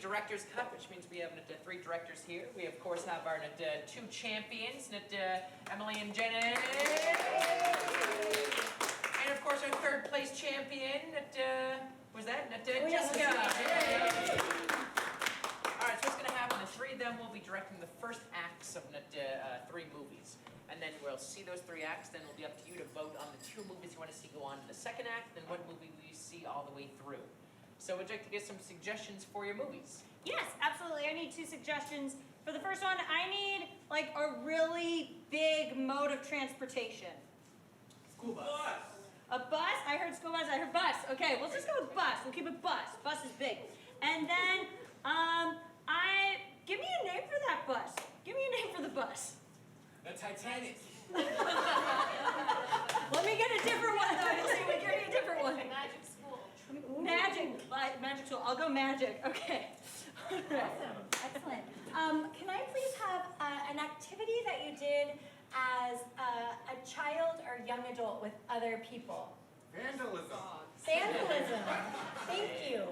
Director's Cup, which means we have 3 directors here. We, of course, have our 2 champions, Emily and Jenny. And, of course, our 3rd place champion, Jessica. All right, so what's going to happen? The 3 of them will be directing the first acts of 3 movies. And then we'll see those 3 acts, then it'll be up to you to vote on the 2 movies you want to see go on to the 2nd act, then what movie will you see all the way through. So would you like to get some suggestions for your movies? Yes, absolutely. I need 2 suggestions. For the first one, I need like a really big mode of transportation. School bus. A bus? I heard school bus, I heard bus. Okay, we'll just go with bus. We'll keep it bus. Bus is big. And then, give me a name for that bus. Give me a name for the bus. The Titanic. Let me get a different one though. Give me a different one. Magic school. Magic school. I'll go magic. Okay. Awesome. Excellent. Can I please have an activity that you did as a child or young adult with other people? Vandalism. Vandalism. Thank you.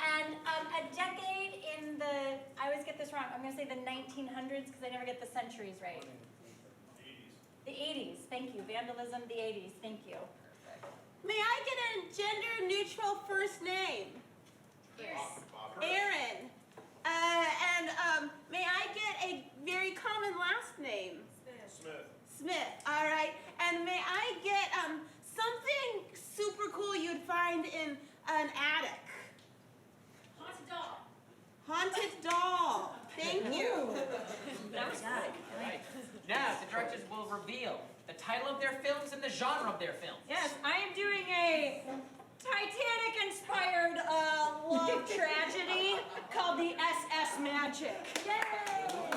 And a decade in the, I always get this wrong, I'm going to say the 1900s because I never get the centuries right. The 80s. Thank you. Vandalism, the 80s. Thank you. May I get a gender-neutral first name? Aaron. And may I get a very common last name? Smith. All right. And may I get something super cool you'd find in an attic? Haunted doll. Thank you. That was good. Right. Now, the directors will reveal the title of their films and the genre of their films. Yes, I am doing a Titanic-inspired love tragedy called the SS Magic. Yay!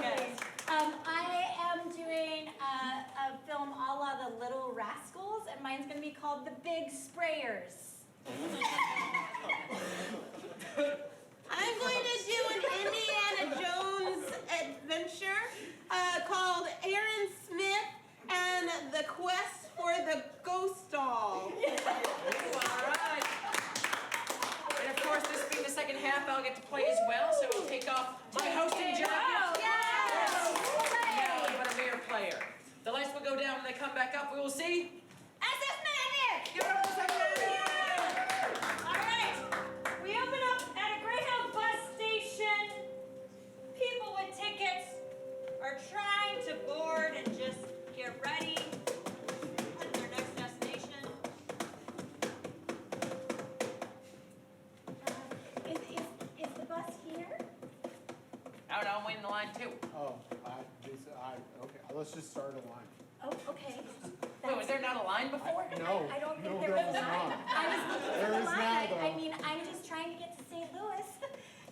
Yes. I am doing a film a la The Little Rascals, and mine's going to be called The Big Sprayers. I'm going to do an Indiana Jones adventure called Aaron Smith and the Quest for the Ghost Doll. All right. And of course, this being the second half, I'll get to play as well, so we'll take off my hosting jacket. Yes! Now I've got a mayor player. The lights will go down when they come back up. We will see. SS Magic! Give it up for All right, we open up at a Greyhound bus station. People with tickets are trying to board and just get ready at their next destination. Is the bus here? Out, I'm waiting in the line too. Oh, okay. Let's just start a line. Oh, okay. Wait, was there not a line before? No, I don't think no, there there was was a line. not. I was looking for There the is line. now, I though. mean, I'm just trying to get to St. Louis,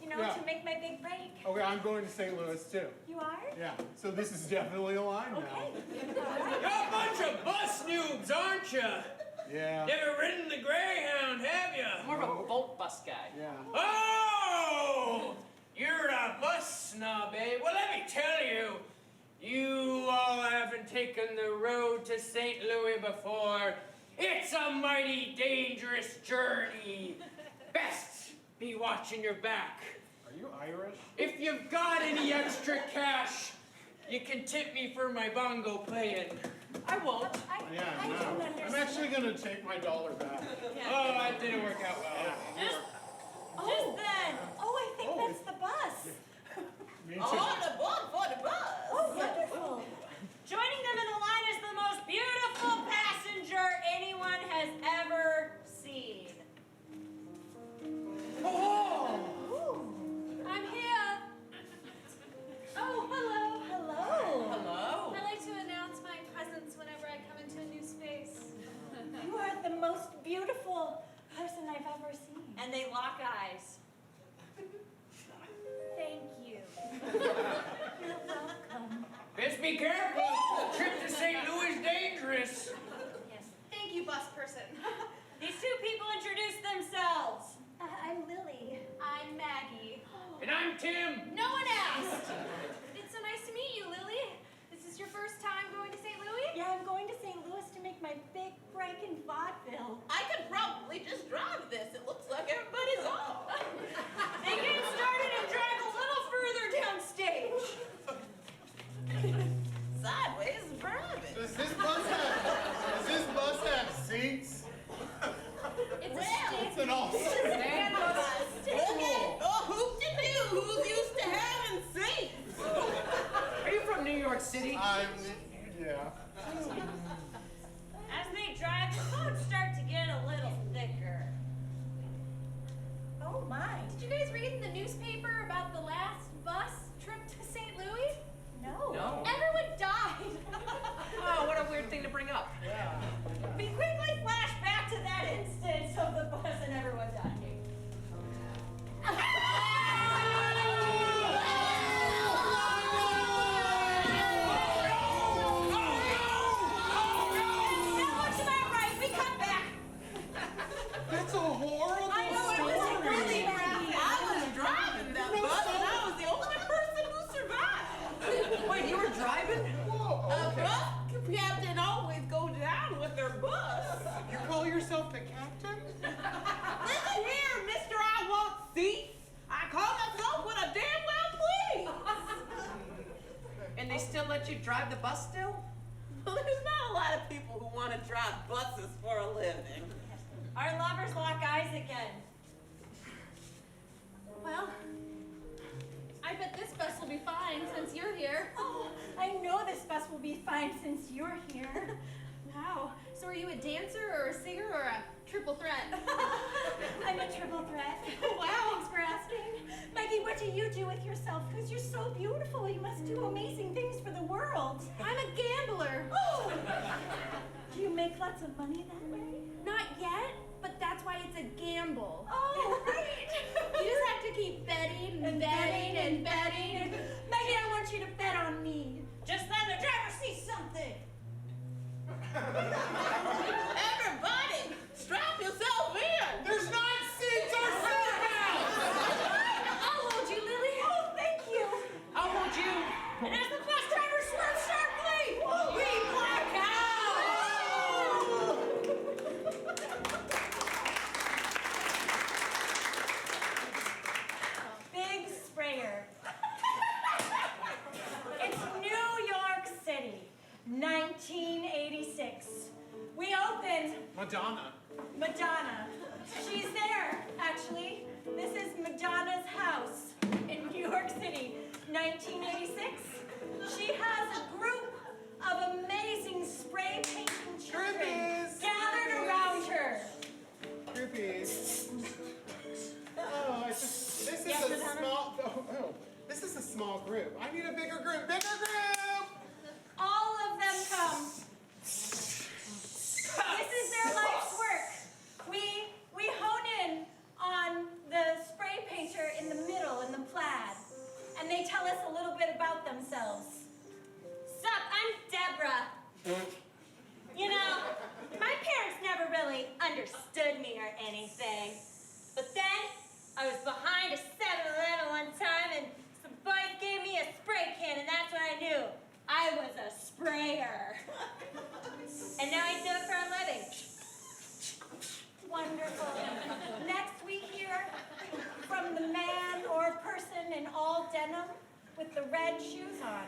Yeah. to make my big break. Okay, I'm going to St. Louis too. You are? Yeah, so this is definitely a line now. Okay. You're a bunch of bus noobs, aren't you? Yeah. Never ridden the Greyhound, have you? More of a bolt bus guy. Yeah. Oh! You're a bus snob, eh? Well, let me tell you, you all haven't taken the road to St. Louis before. It's a mighty dangerous journey. Best be watching your back. Are you Irish? If you've got any extra cash, you can tip me for my bongo playing. I won't. I Yeah, don't no. understand. I'm actually going to take my $1 back. Oh, that didn't work out well. Just then. Oh, I think that's the bus. Me too. On aboard for the bus. Oh, wonderful. Joining them in the line is the most beautiful passenger anyone has ever seen. I'm here. Oh, hello. Hello. Hello. I like to announce my presence whenever I come into a new space. You are the most beautiful person I've ever seen. And they lock eyes. Thank you. You're welcome. Best be careful. Trip to St. Louis is dangerous. Yes. Thank you, bus person. These 2 people introduce themselves. I'm Lily. I'm Maggie. And I'm Tim. No one asked. It's so nice to meet you, Lily. This is your first time going to St. Louis? Yeah, I'm going to St. Louis to make my big break in vaudeville. I could probably just drive this. It looks like everybody's off. They get started and drive Yeah. As they drive, the clouds start to get a little thicker. Oh my. Did you guys read in the newspaper about the last bus trip to St. Louis? No. No. Everyone died. Oh, what a weird thing to bring up. We quickly flash back to that instance of the bus and everyone dying. That looks about right. We come back. That's a horrible I know, it was story. really crappy. I was driving that bus, and I was the only person who survived. Wait, you were driving? Whoa, A okay. bus captain always go down with their bus. You call yourself the captain? Listen here, mister, I want seats. I call myself what I damn well please. And they still let you drive the bus still? Well, there's not a lot of people who want to drive buses for a living. Our lovers lock eyes again. Well, I bet this bus will be fine since you're here. Oh, I know this bus will be fine since you're here. Wow. So are you a dancer or a singer or a triple threat? I'm a triple threat. Wow. Thanks for asking. Maggie, what do you do with yourself? Because you're so beautiful. You must do amazing things for the world. I'm a gambler. Oh! Do you make lots of money that way? Not yet, but that's why it's a gamble. Oh, right. You just have to keep betting and betting and betting. And Maggie, I want you to bet on me. Just let the driver see something. Everybody, strap yourself in. There's not seats or seatbelts! I'll hold you, Lily. Oh, thank you. I'll hold you. And as the bus driver swerves sharply, we black out. Big sprayer. It's New York City, 1986. We opened Madonna. Madonna. She's there, actually. This is Madonna's house in New York City, 1986. She has a group of amazing spray painting children Groupies. gathered around her. Groupies. Oh, this is Yes, a Madonna? small. This is a small group. I need a bigger group. Bigger group. All of them come. This is their life's work. We hone in on the spray painter in the middle, in the plaid, and they tell us a little bit about themselves. Sup, I'm Deborah. You know, my parents never really understood me or anything. But then, I was behind a 7-Eleven one time, and some boys gave me a spray can, and that's when I knew I was a sprayer. And now I do it for a living. Wonderful. Next we hear from the man or person in all denim with the red shoes on.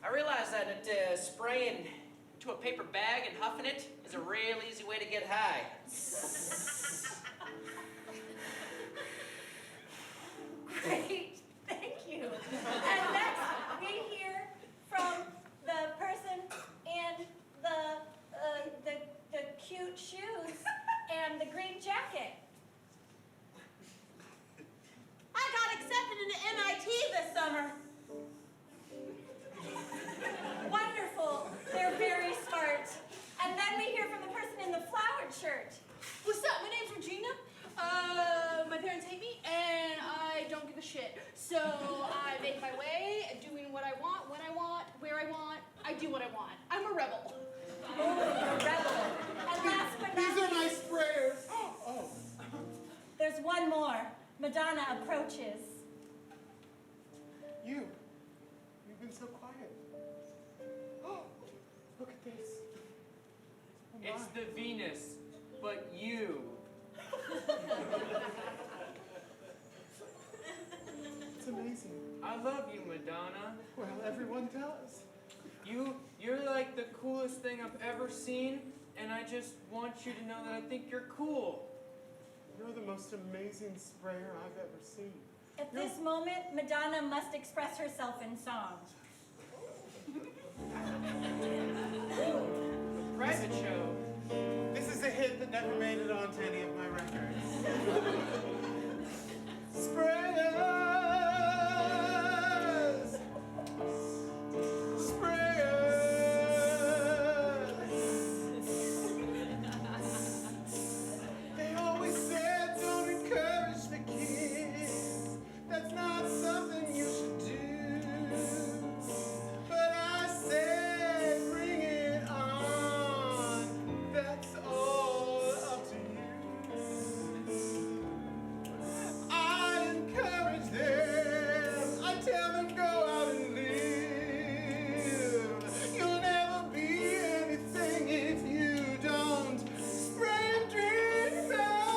I realize that spraying into a paper bag and huffing it is a real easy way to get high. Great, thank you. And next we hear from the person in the cute shoes and the green jacket. I got accepted into MIT this summer. Wonderful, they're very smart. And then we hear from the person in the flowered shirt. What's up? My name's Regina. My parents hate me, and I don't give a shit. So I make my way, doing what I want, when I want, where I want. I do what I want. I'm a rebel. Oh, the rebel. And last but These not are my least, sprayers. Oh. there's one more. Madonna approaches. You've been so quiet. Oh, look at this. Oh, It's my. the Venus, but you. It's amazing. I love you, Madonna. Well, everyone does. You're like the coolest thing I've ever seen, and I just want you to know that I think you're cool. You're the most amazing sprayer I've ever seen. At this moment, Madonna must express herself in song. Private show. This is a hit that never made it onto any of my records. Sprayers! Sprayers! They always said don't encourage the kids. That's not something you should do. But I said bring it on. That's all up to you. I encourage them. I tell them go out and live. You'll never be anything if you don't spray and drink bang.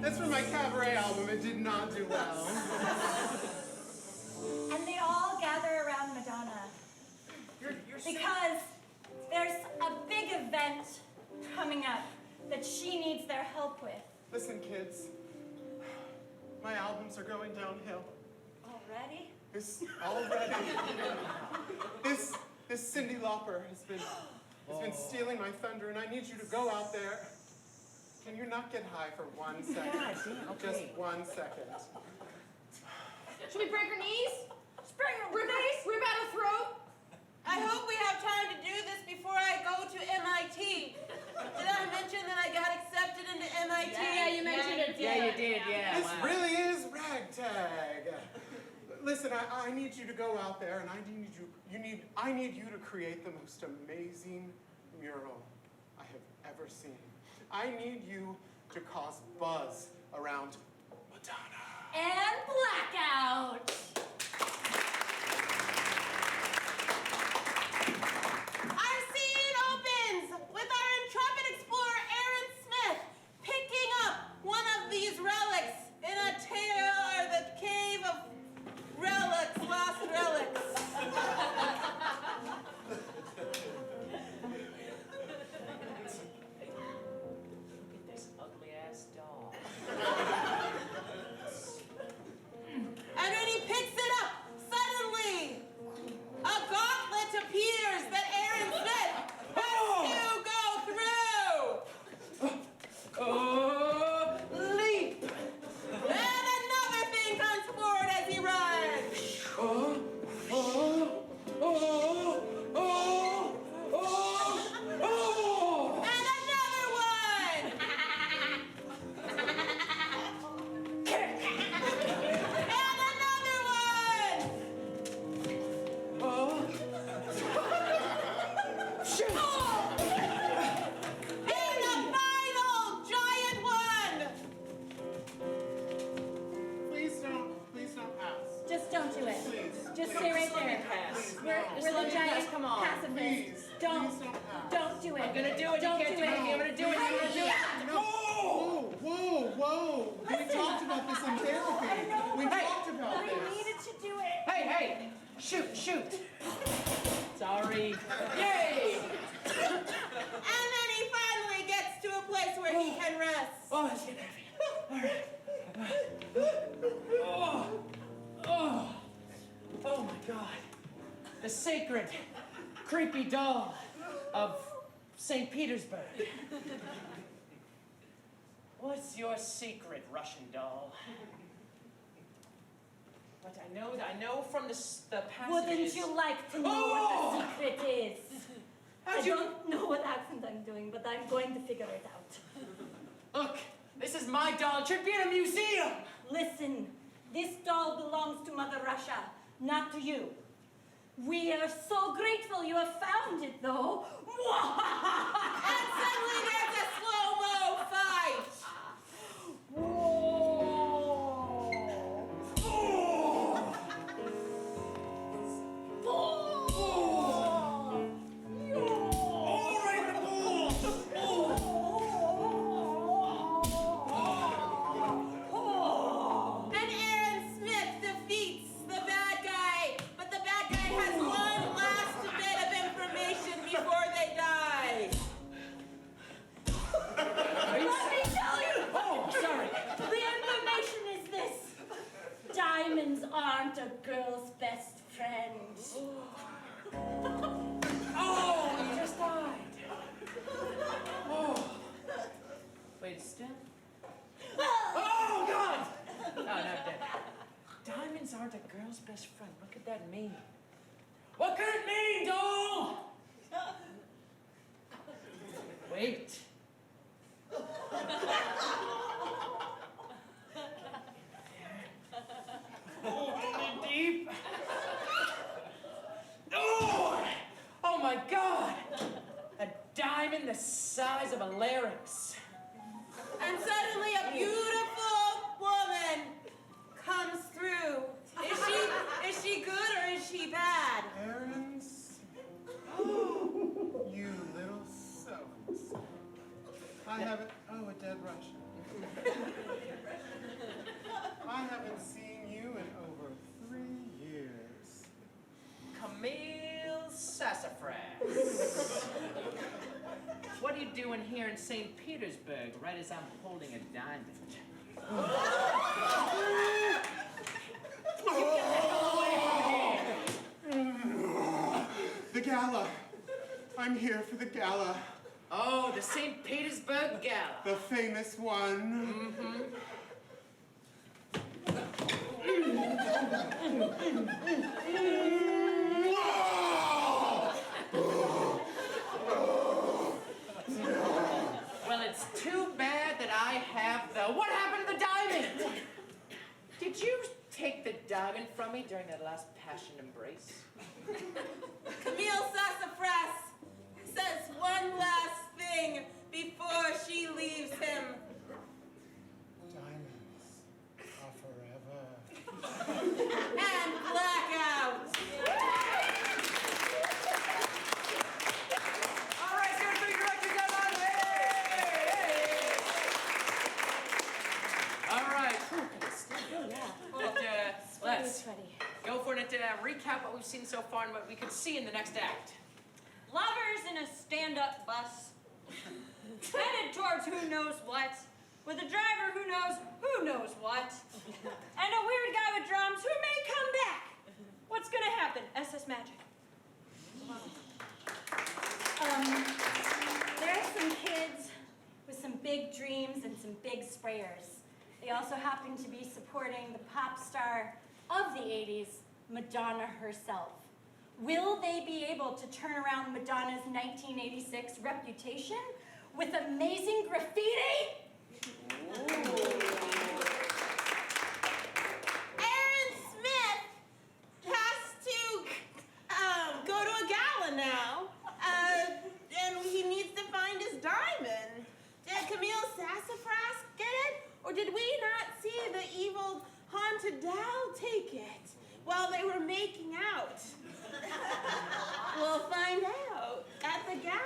That's from my cabaret album. It did not do well. And they all gather around Madonna because there's a big event coming up that she needs their help with. Listen, kids. My albums are going downhill. Already? This already. This Cyndi Lauper has been stealing my thunder, and I need you to go out there. Can you not get high for 1 second? God damn, okay. Just 1 second. Should we break her knees? Spring her face! Rip out her throat? I hope we have time to do this before I go to MIT. Did I mention that I got accepted into MIT? Yeah, you mentioned it. Yeah, you did, yeah. This Wow. really is ragtag. Listen, I need you to go out there, and I need you to create the most amazing mural I have ever seen. I need you to cause buzz around Madonna. And blackout! Our scene opens with our intrepid explorer Aaron Smith picking up one of these relics in a the cave of relics, lost relics. Look at this ugly ass doll. And when he picks it up, suddenly a gauntlet appears that Aaron Smith has to go through. Leap! And another thing comes forward as he runs. And another one. And another one. And a final giant one. Please don't pass. Just don't do it. Please. Just stay right there. Pass. We're let the me giant pass, come on. pacifists. Please Don't don't pass. don't do it. I'm gonna do it. Don't You can't do it. I'm gonna do it. I'm gonna do it. No. Whoa. We talked about this in therapy. We talked about I this. needed to do it. Hey! Shoot! Sorry. Yay! And then he finally gets to a place where he can rest. Oh, let's get heavy. All right. Oh my God. The sacred, creepy doll of St. Petersburg. What's your secret, Russian doll? But I know from the passages... Wouldn't you like to know what the secret is? I How'd you... don't know what accent I'm doing, but I'm going to figure it out. Look, this is my doll. It should be in a museum. Listen, this doll belongs to Mother Russia, not to you. We are so grateful you have found it, though. And suddenly there's a slow-mo fight. And Aaron Smith defeats the bad guy, but the bad guy has one last bit of information before they die. Oh, he just died. Oh. Wait, still? Oh, God! Oh, not dead. Diamonds aren't a girl's best friend. What could that mean? What could it mean, doll? Wait. Hold it deep. Oh! Oh my God! A diamond the size of a larynx. And suddenly a beautiful woman comes through. Is she good or is she bad? Parents, you little so-and-so. I haven't, a dead Russian. I haven't seen you in over 3 years. Camille Sassafras. What are you doing here in St. Petersburg right as I'm holding a diamond? The gala. I'm here for the gala. Oh, the St. Petersburg Gala. The famous one. Mm-hmm. Well, it's too bad that I have the... What happened to the diamond? Did you take the diamond from me during that last passion embrace? Camille Sassafras says one last thing before she leaves him. Diamonds are forever. And blackout. All right, here's the director, come on. Hey! All right. Let's go for it to recap what we've seen so far and what we could see in the next act. Lovers in a stand-up bus, headed towards who knows what, with a driver who knows what, and a weird guy with drums who may come back. What's gonna happen? SS Magic. There's some kids with some big dreams and some big sprayers. They also happen to be supporting the pop star of the 80s, Madonna herself. Will they be able to turn around Madonna's 1986 reputation with amazing graffiti? Aaron Smith has to go to a gala now, and he needs to find his diamond. Did Camille Sassafras get it, or did we not see the evil haunted doll take it while they were making out? We'll find out at the gala.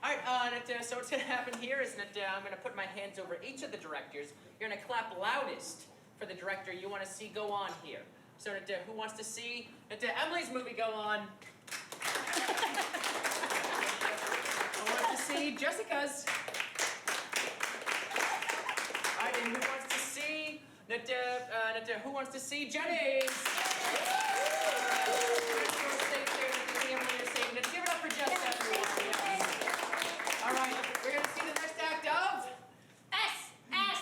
All right, so what's going to happen here is that I'm going to put my hands over each of the directors. You're going to clap loudest for the director you want to see go on here. So who wants to see Emily's movie go on? Who wants to see Jessica's? All right, and who wants to see who wants to see Jenny's? Give it up for Jessica. All right, we're going to see the next act of SS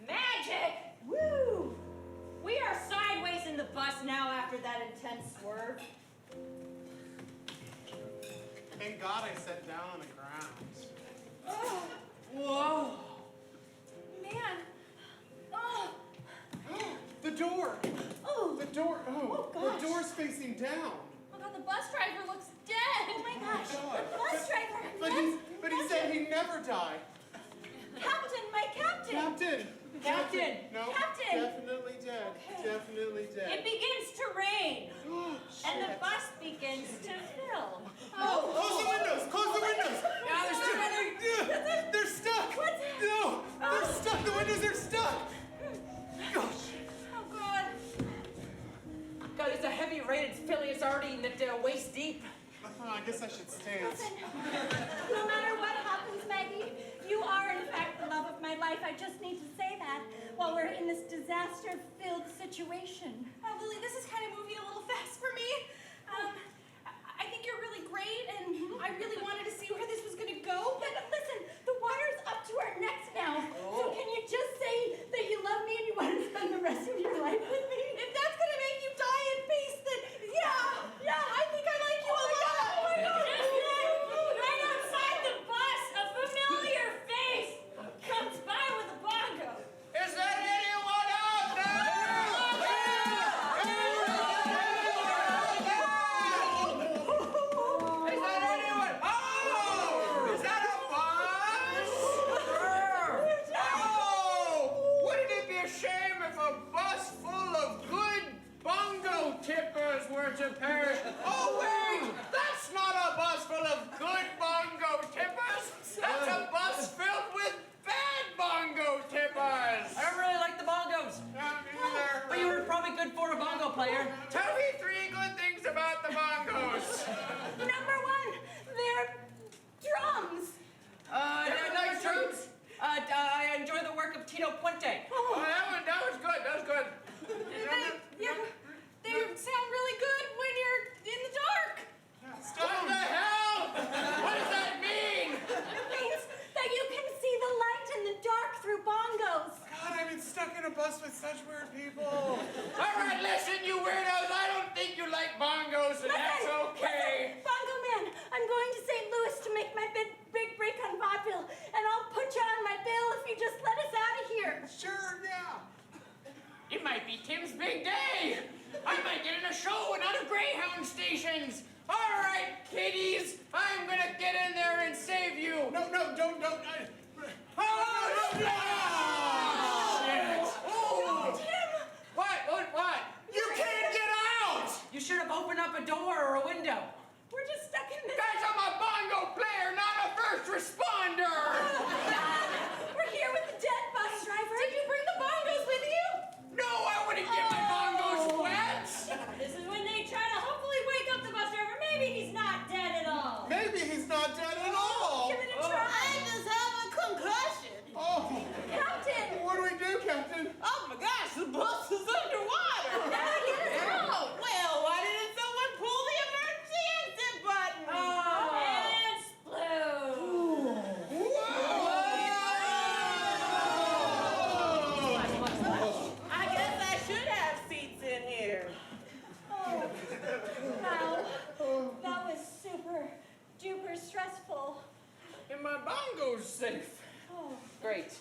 Magic! Woo! We are sideways in the bus now after that intense swerve. Thank God I sat down on the ground. Oh, Whoa! man. Oh. The door! Oh. The door! Oh, gosh. The door's facing down. Oh god, the bus driver looks dead. Oh my gosh. God. The bus driver. But he said he'd never die. Captain, my captain. Captain! Captain! No, Captain. definitely dead. Okay. Definitely dead. It begins to rain. And the bus begins to fill. Oh. Close the windows! Close the windows! Yeah, there's too many. They're stuck! What's that? No! They're stuck! The windows are stuck! Gosh! Oh god. God, it's a heavy rain. It's filling. It's already waist deep. Oh, I guess I should stand. Listen, no matter what happens, Maggie, you are in fact the love of my my life. I just need to say that while we're in this disaster-filled situation. Lily, this is kind of moving a little fast for me. I think you're really great, and I really wanted to see where this was going to go. But listen, the water's up to our necks now. So can you just say that you love me and you want to spend the rest of your life with me? If that's going to make you die in peace, then yeah, I think I like you a lot. Oh my God. Just then, right outside the bus, a familiar face comes by with a bongo. Is there anyone out there? Is that anyone? Oh! Is that a bus? Oh! Wouldn't it be a shame if a bus full of good bongo tippers were to perish? Oh, wait! That's not a bus full of good bongo tippers! That's a bus filled with bad bongo tippers! I don't really like the bongos. But you were probably good for a bongo player. Tell me 3 good things about the bongos. Number one, they're drums. They're nice drums. I enjoy the work of Tito Puente. Oh, that was good. That was good. They sound really good when you're in the dark. What the hell? What does that mean? It means that you can see the light in the dark through bongos. God, I've been stuck in a bus with such weird people. All right, listen, you weirdos. I don't think you like bongos, and that's okay. Listen, Bongo Man, I'm going to St. Louis to make my big break on vaudeville, and I'll put you on my bill if you just let us out of here. Sure, yeah. It might be Tim's big day. I might get in a show at other Greyhound stations. All right, kiddies, I'm gonna get in there and save you. No, don't. Oh, no! Shit! Oh. What? You can't get out! You should have opened up a door or a window. We're just stuck in this. Guys, I'm a bongo player, not a first responder! We're here with the dead bus driver. Did you bring the bongos with you? No, I wouldn't get my bongos wet! This is when they try to hopefully wake up the bus driver. Maybe he's not dead at all. Maybe he's not dead at all. Give it a try. I just have a concussion. Oh, Captain. what do we do, Captain? Oh my gosh, the bus is underwater. Oh, well, why didn't someone pull the emergency exit button? And explode. I guess I should have seats in here. Wow. That was super duper stressful. And my bongo's safe. Oh. Great.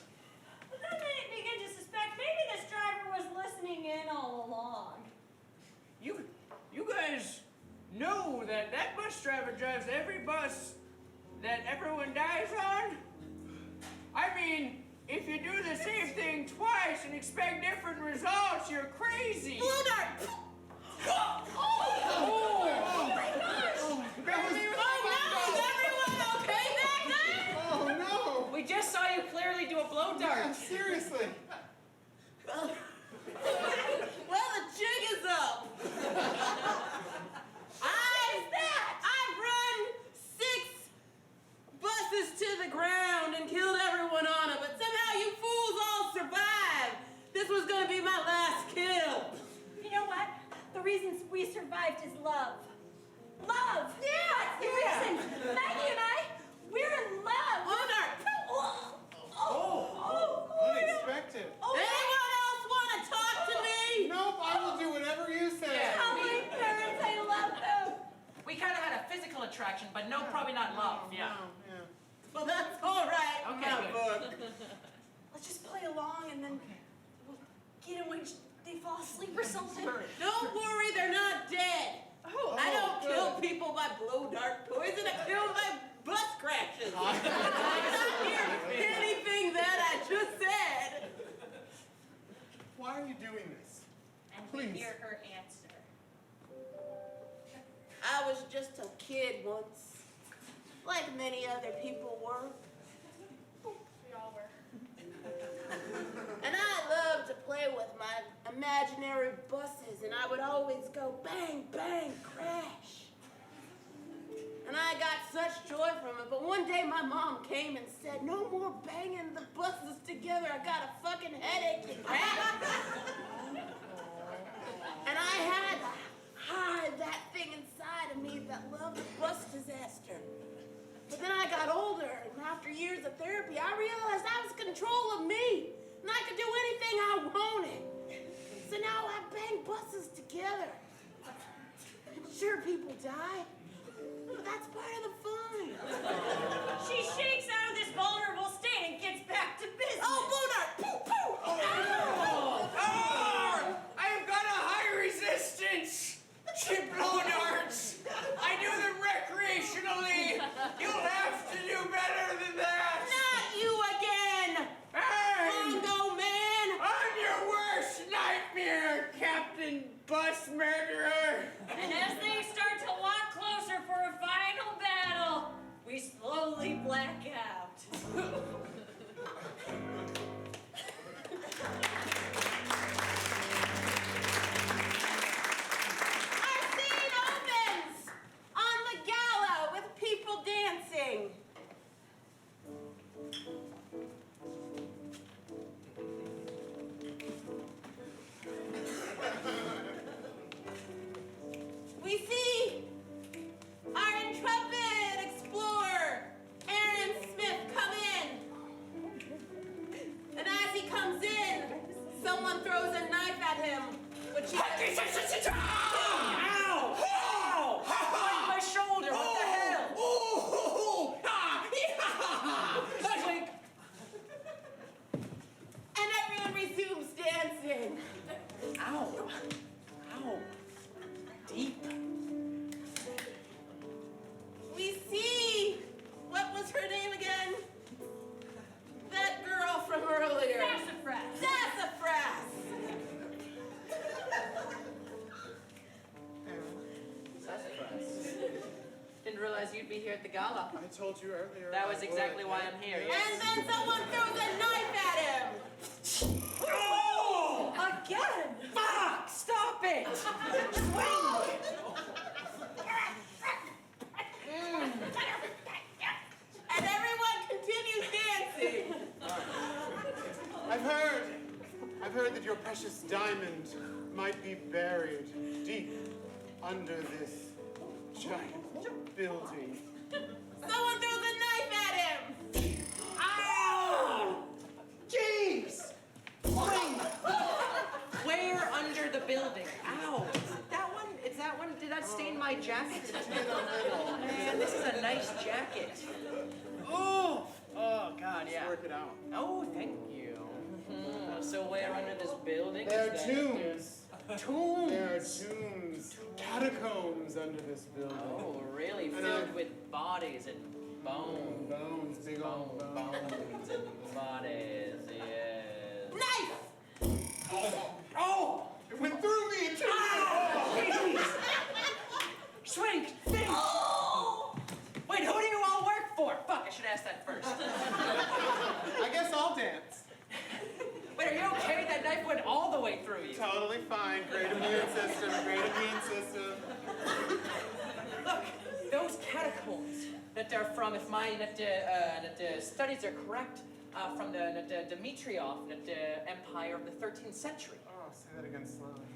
But then they begin to suspect maybe this driver was listening in all along. You guys know that bus driver drives every bus that everyone dies on? I mean, if you do the same thing twice and expect different results, you're crazy. Blue dart. Oh my gosh! Is everyone okay back there? Oh, no. We just saw you clearly do a blow Yeah, dart. seriously. Well, the jig is up. I've run 6 buses to the ground and killed everyone on it, but somehow you fools all survived. This was gonna be my last kill. You know what? The reasons we survived is love. Love! Yeah! That's the reason! Maggie and I, we're in love! Unexpected. Anyone else want to talk to me? Nope, I will do whatever you say. Tell my parents I love them! We kind of had a physical attraction, but no, probably not love. Yeah. Yeah. Well, that's all right. Okay, my good. book. Let's just play along and then we'll get in when they fall asleep or something. Don't worry, they're not dead. Oh, I don't kill people by blow dart poison. I kill them by bus crashes. Did not hear anything that I just said. Why are you doing this? And Please. we hear her answer. I was just a kid once, like many other people were. We all were. And I loved to play with my imaginary buses, and I would always go bang, bang, crash. And I got such joy from it, but one day my mom came and said, no more banging the buses together. I got a fucking headache, you crap. And I had to hide that thing inside of me that loved the bus disaster. But then I got older, and after years of therapy, I realized I was in control of me, and I could do anything I wanted. So now I bang buses together. Sure, people die, but that's part of the fun. She shakes out of this vulnerable state and gets back to business. Oh, Boonard! Pooh, pooh! Oh, I have got a high resistance to blow darts. I do them recreationally. You'll have to do better than that. Not you again! Hey, Bongo man! I'm your worst nightmare, Captain Bus Murderer. And as they start to walk closer for a final battle, we slowly black out. Our scene opens on the gala with people dancing. We see our intrepid explorer, Aaron Smith, come in. And as he comes in, someone throws a knife at him, which he... Ow! Ow! My shoulder, what the hell? Ooh! Ah! Swing. And everyone resumes dancing. Ow. Ow. Deep. We see, what was her name again? That girl from earlier. Sassafras. Sassafras. Sassafras. Didn't realize you'd be here at the gala. I told you earlier. That was exactly why I'm here, yes. And then someone throws a knife at him. Oh! Again! Fuck! Stop it! And everyone continues dancing. I've heard that your precious diamond might be buried deep under this giant building. Someone throws a knife at him. Ow! Jeez! Where under the building? Ow! That one? Is that one? Did that stain my jacket? Man, this is a nice jacket. Oh! Oh, God, yeah. Let's work it out. Oh, thank you. So where under this building? There are is that? tombs. Tombs? There are tombs, catacombs under this building. Oh, really? And, Filled with bodies and bones. Bones, big old bones. Bones and bodies, yes. Knife! Oh! It went through me too. Jeez! Swing! Swing! Oh! Wait, who do you all work for? Fuck, I should ask that first. I guess I'll dance. Wait, are you okay? That knife went all the way through you. Totally fine. Great immune system. Great immune system. Look, those catacombs that are from, if my studies are correct, from the Dimitrov Empire of the 13th century. Oh, say that again slowly.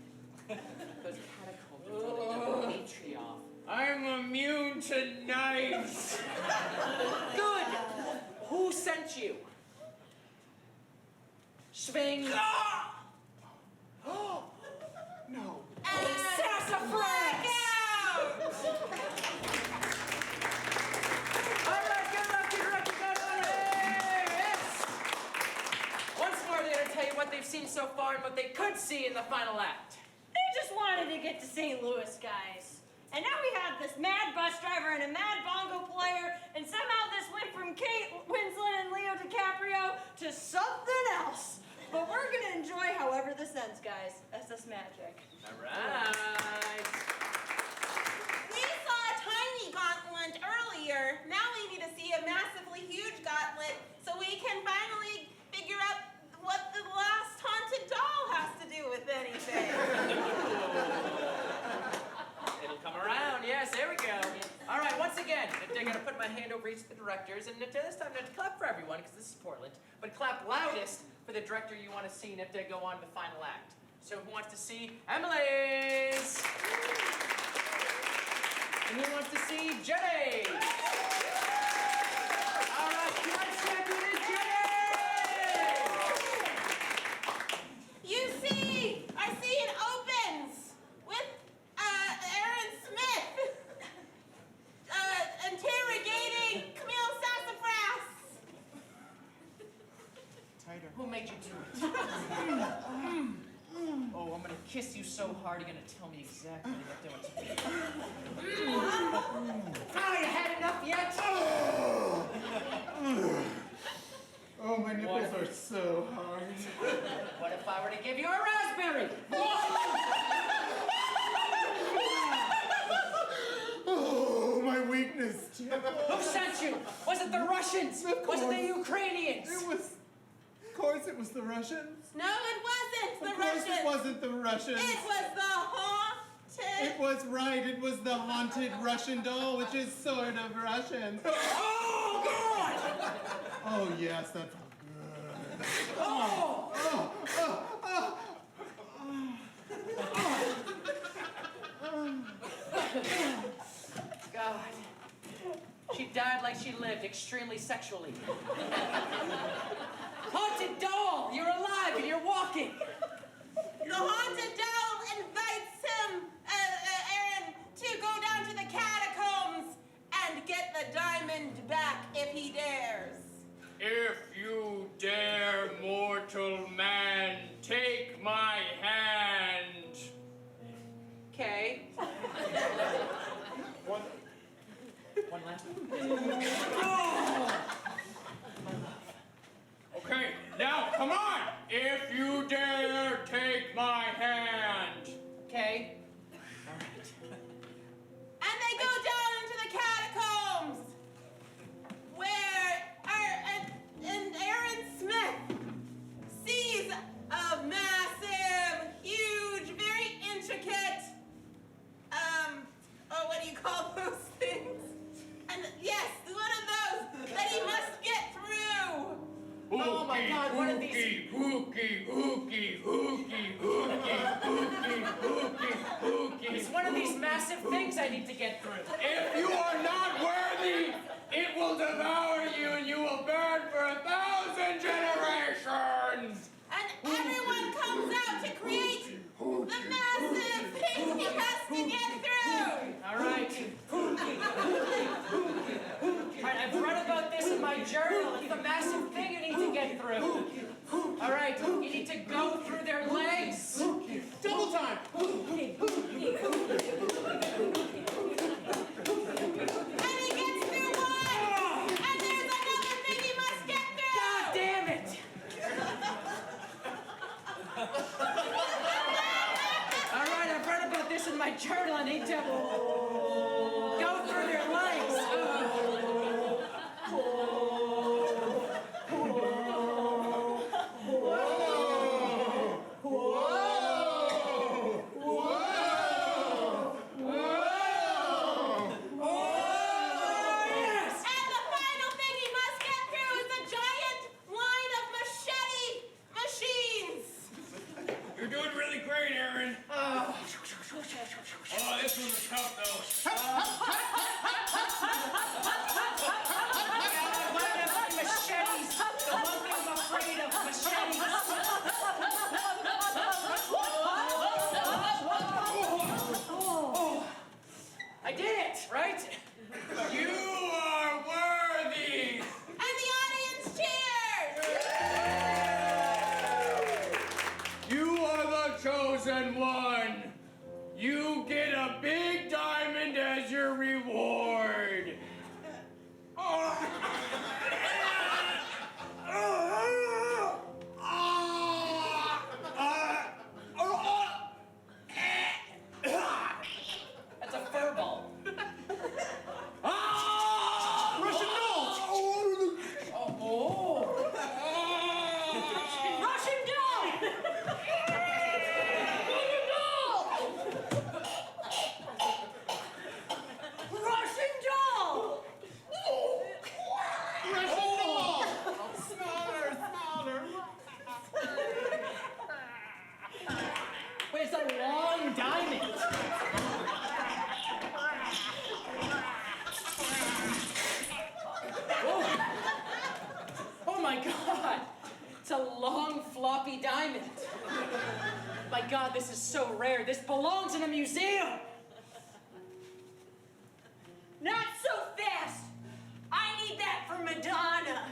Those catacombs are from the Dimitrov. I'm immune to knives. Good. Who sent you? Swing. No. Sassafras! All right, good luck, yes! Once more, they're going to tell you what they've seen so far and what they could see in the final act. They just wanted to get to St. Louis, guys. And now we have this mad bus driver and a mad bongo player, and somehow this went from Kate Winslet and Leo DiCaprio to something else. But we're gonna enjoy however this ends, guys. That's this magic. All right. We saw a tiny gauntlet earlier. Now we need to see a massively huge gauntlet so we can finally figure out what the last haunted doll has to do with anything. It'll come around. Yes, there we go. All right, once again, the I'm gonna put my hand over each of the directors, and this time not to clap for everyone, because this is Portland, but clap loudest for the director you want to see and if they go on to the final act. So who wants to see Emily's? And who wants to see Jenny? All right, tonight's champion is Jenny! You see, our scene opens with Aaron Smith interrogating Camille Sassafras. Tighter. Who made you do it? Oh, I'm gonna kiss you so hard, you're gonna tell me exactly what you're doing. Oh, you had enough yet? Oh, my nipples are so hard. What if I were to give you a raspberry? Oh, my weakness. Who sent you? Was it the Russians? Was it the Ukrainians? Of course it was the Russians. No, it wasn't the Of course Russians. it wasn't the Russians. It was the haunted. It was right. It was the haunted Russian doll, which is sort of Russian. Oh, God! Oh, yes, that's good. Oh! God. She died like she lived, extremely sexually. Haunted doll! You're alive and you're walking! The haunted doll invites him, Aaron, to go down to the catacombs and get the diamond back if he dares. If you dare, mortal man, take my hand. Okay. One last one. Okay, now come on! If you dare, take my hand. Okay. All right. And they go down into the catacombs where Aaron Smith sees a massive, huge, very intricate, what do you call those things? And yes, one of those that he must get through. Oh my God, one of these. It's one of these massive things I need to get through. If you are not worthy, it will devour you and you will burn for 1,000 generations. And everyone comes out to create the massive thing he has to get through. All right. All right, I've read about this in my journal. It's the massive thing you need to get through. All right, you need to go through their legs. Double time. And he gets through one. And there's another thing he must get through. God damn it. All right, I've read about this in my journal. I need to go through their legs. Whoa. diamond. My God, this is so rare. This belongs in a museum. Not so fast. I need that for Madonna.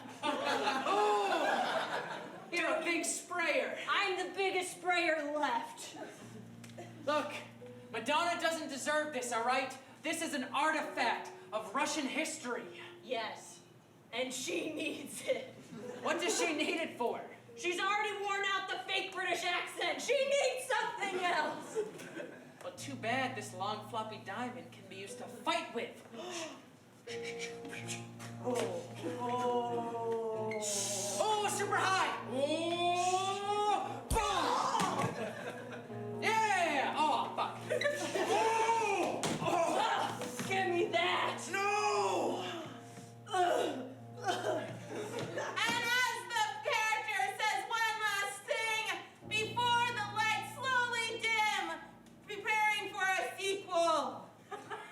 Ooh, you're a big sprayer. I'm the biggest sprayer left. Look, Madonna doesn't deserve this, all right? This is an artifact of Russian history. Yes, and she needs it. What does she need it for? She's already worn out the fake British accent. She needs something else. Well, too bad this long floppy diamond can be used to fight with. Oh, super high. Oh, boom. Yeah. Oh, fuck. Give me that. No! And as the character says one last thing before the lights slowly dim, preparing for a sequel.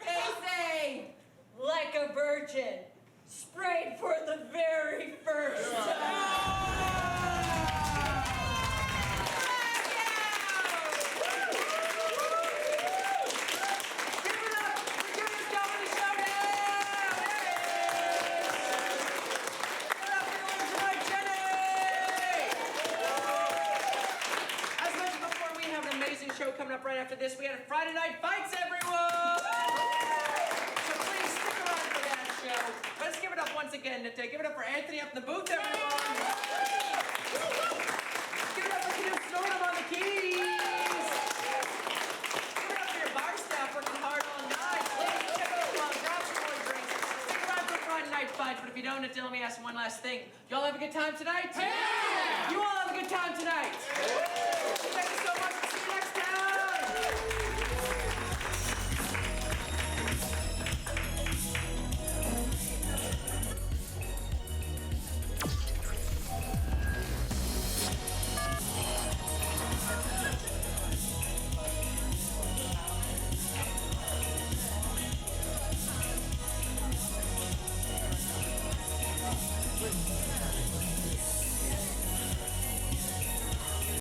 They say, Like a virgin, sprayed for the very first time. Show coming up right after this. We had a Friday Night Fights, everyone! So please stick around for that show. Let's give it up once again today. Give it up for Anthony up in the booth, everyone! Give it up for Kim Snowden on the keys! Give it up for your bar staff working hard all night. Ladies, check out the grab some more drinks. Stick around for Friday Night Fights, but if you don't, let me ask one last thing. Y'all have a good time tonight? Yeah! You all have a good time tonight? Thank you so much.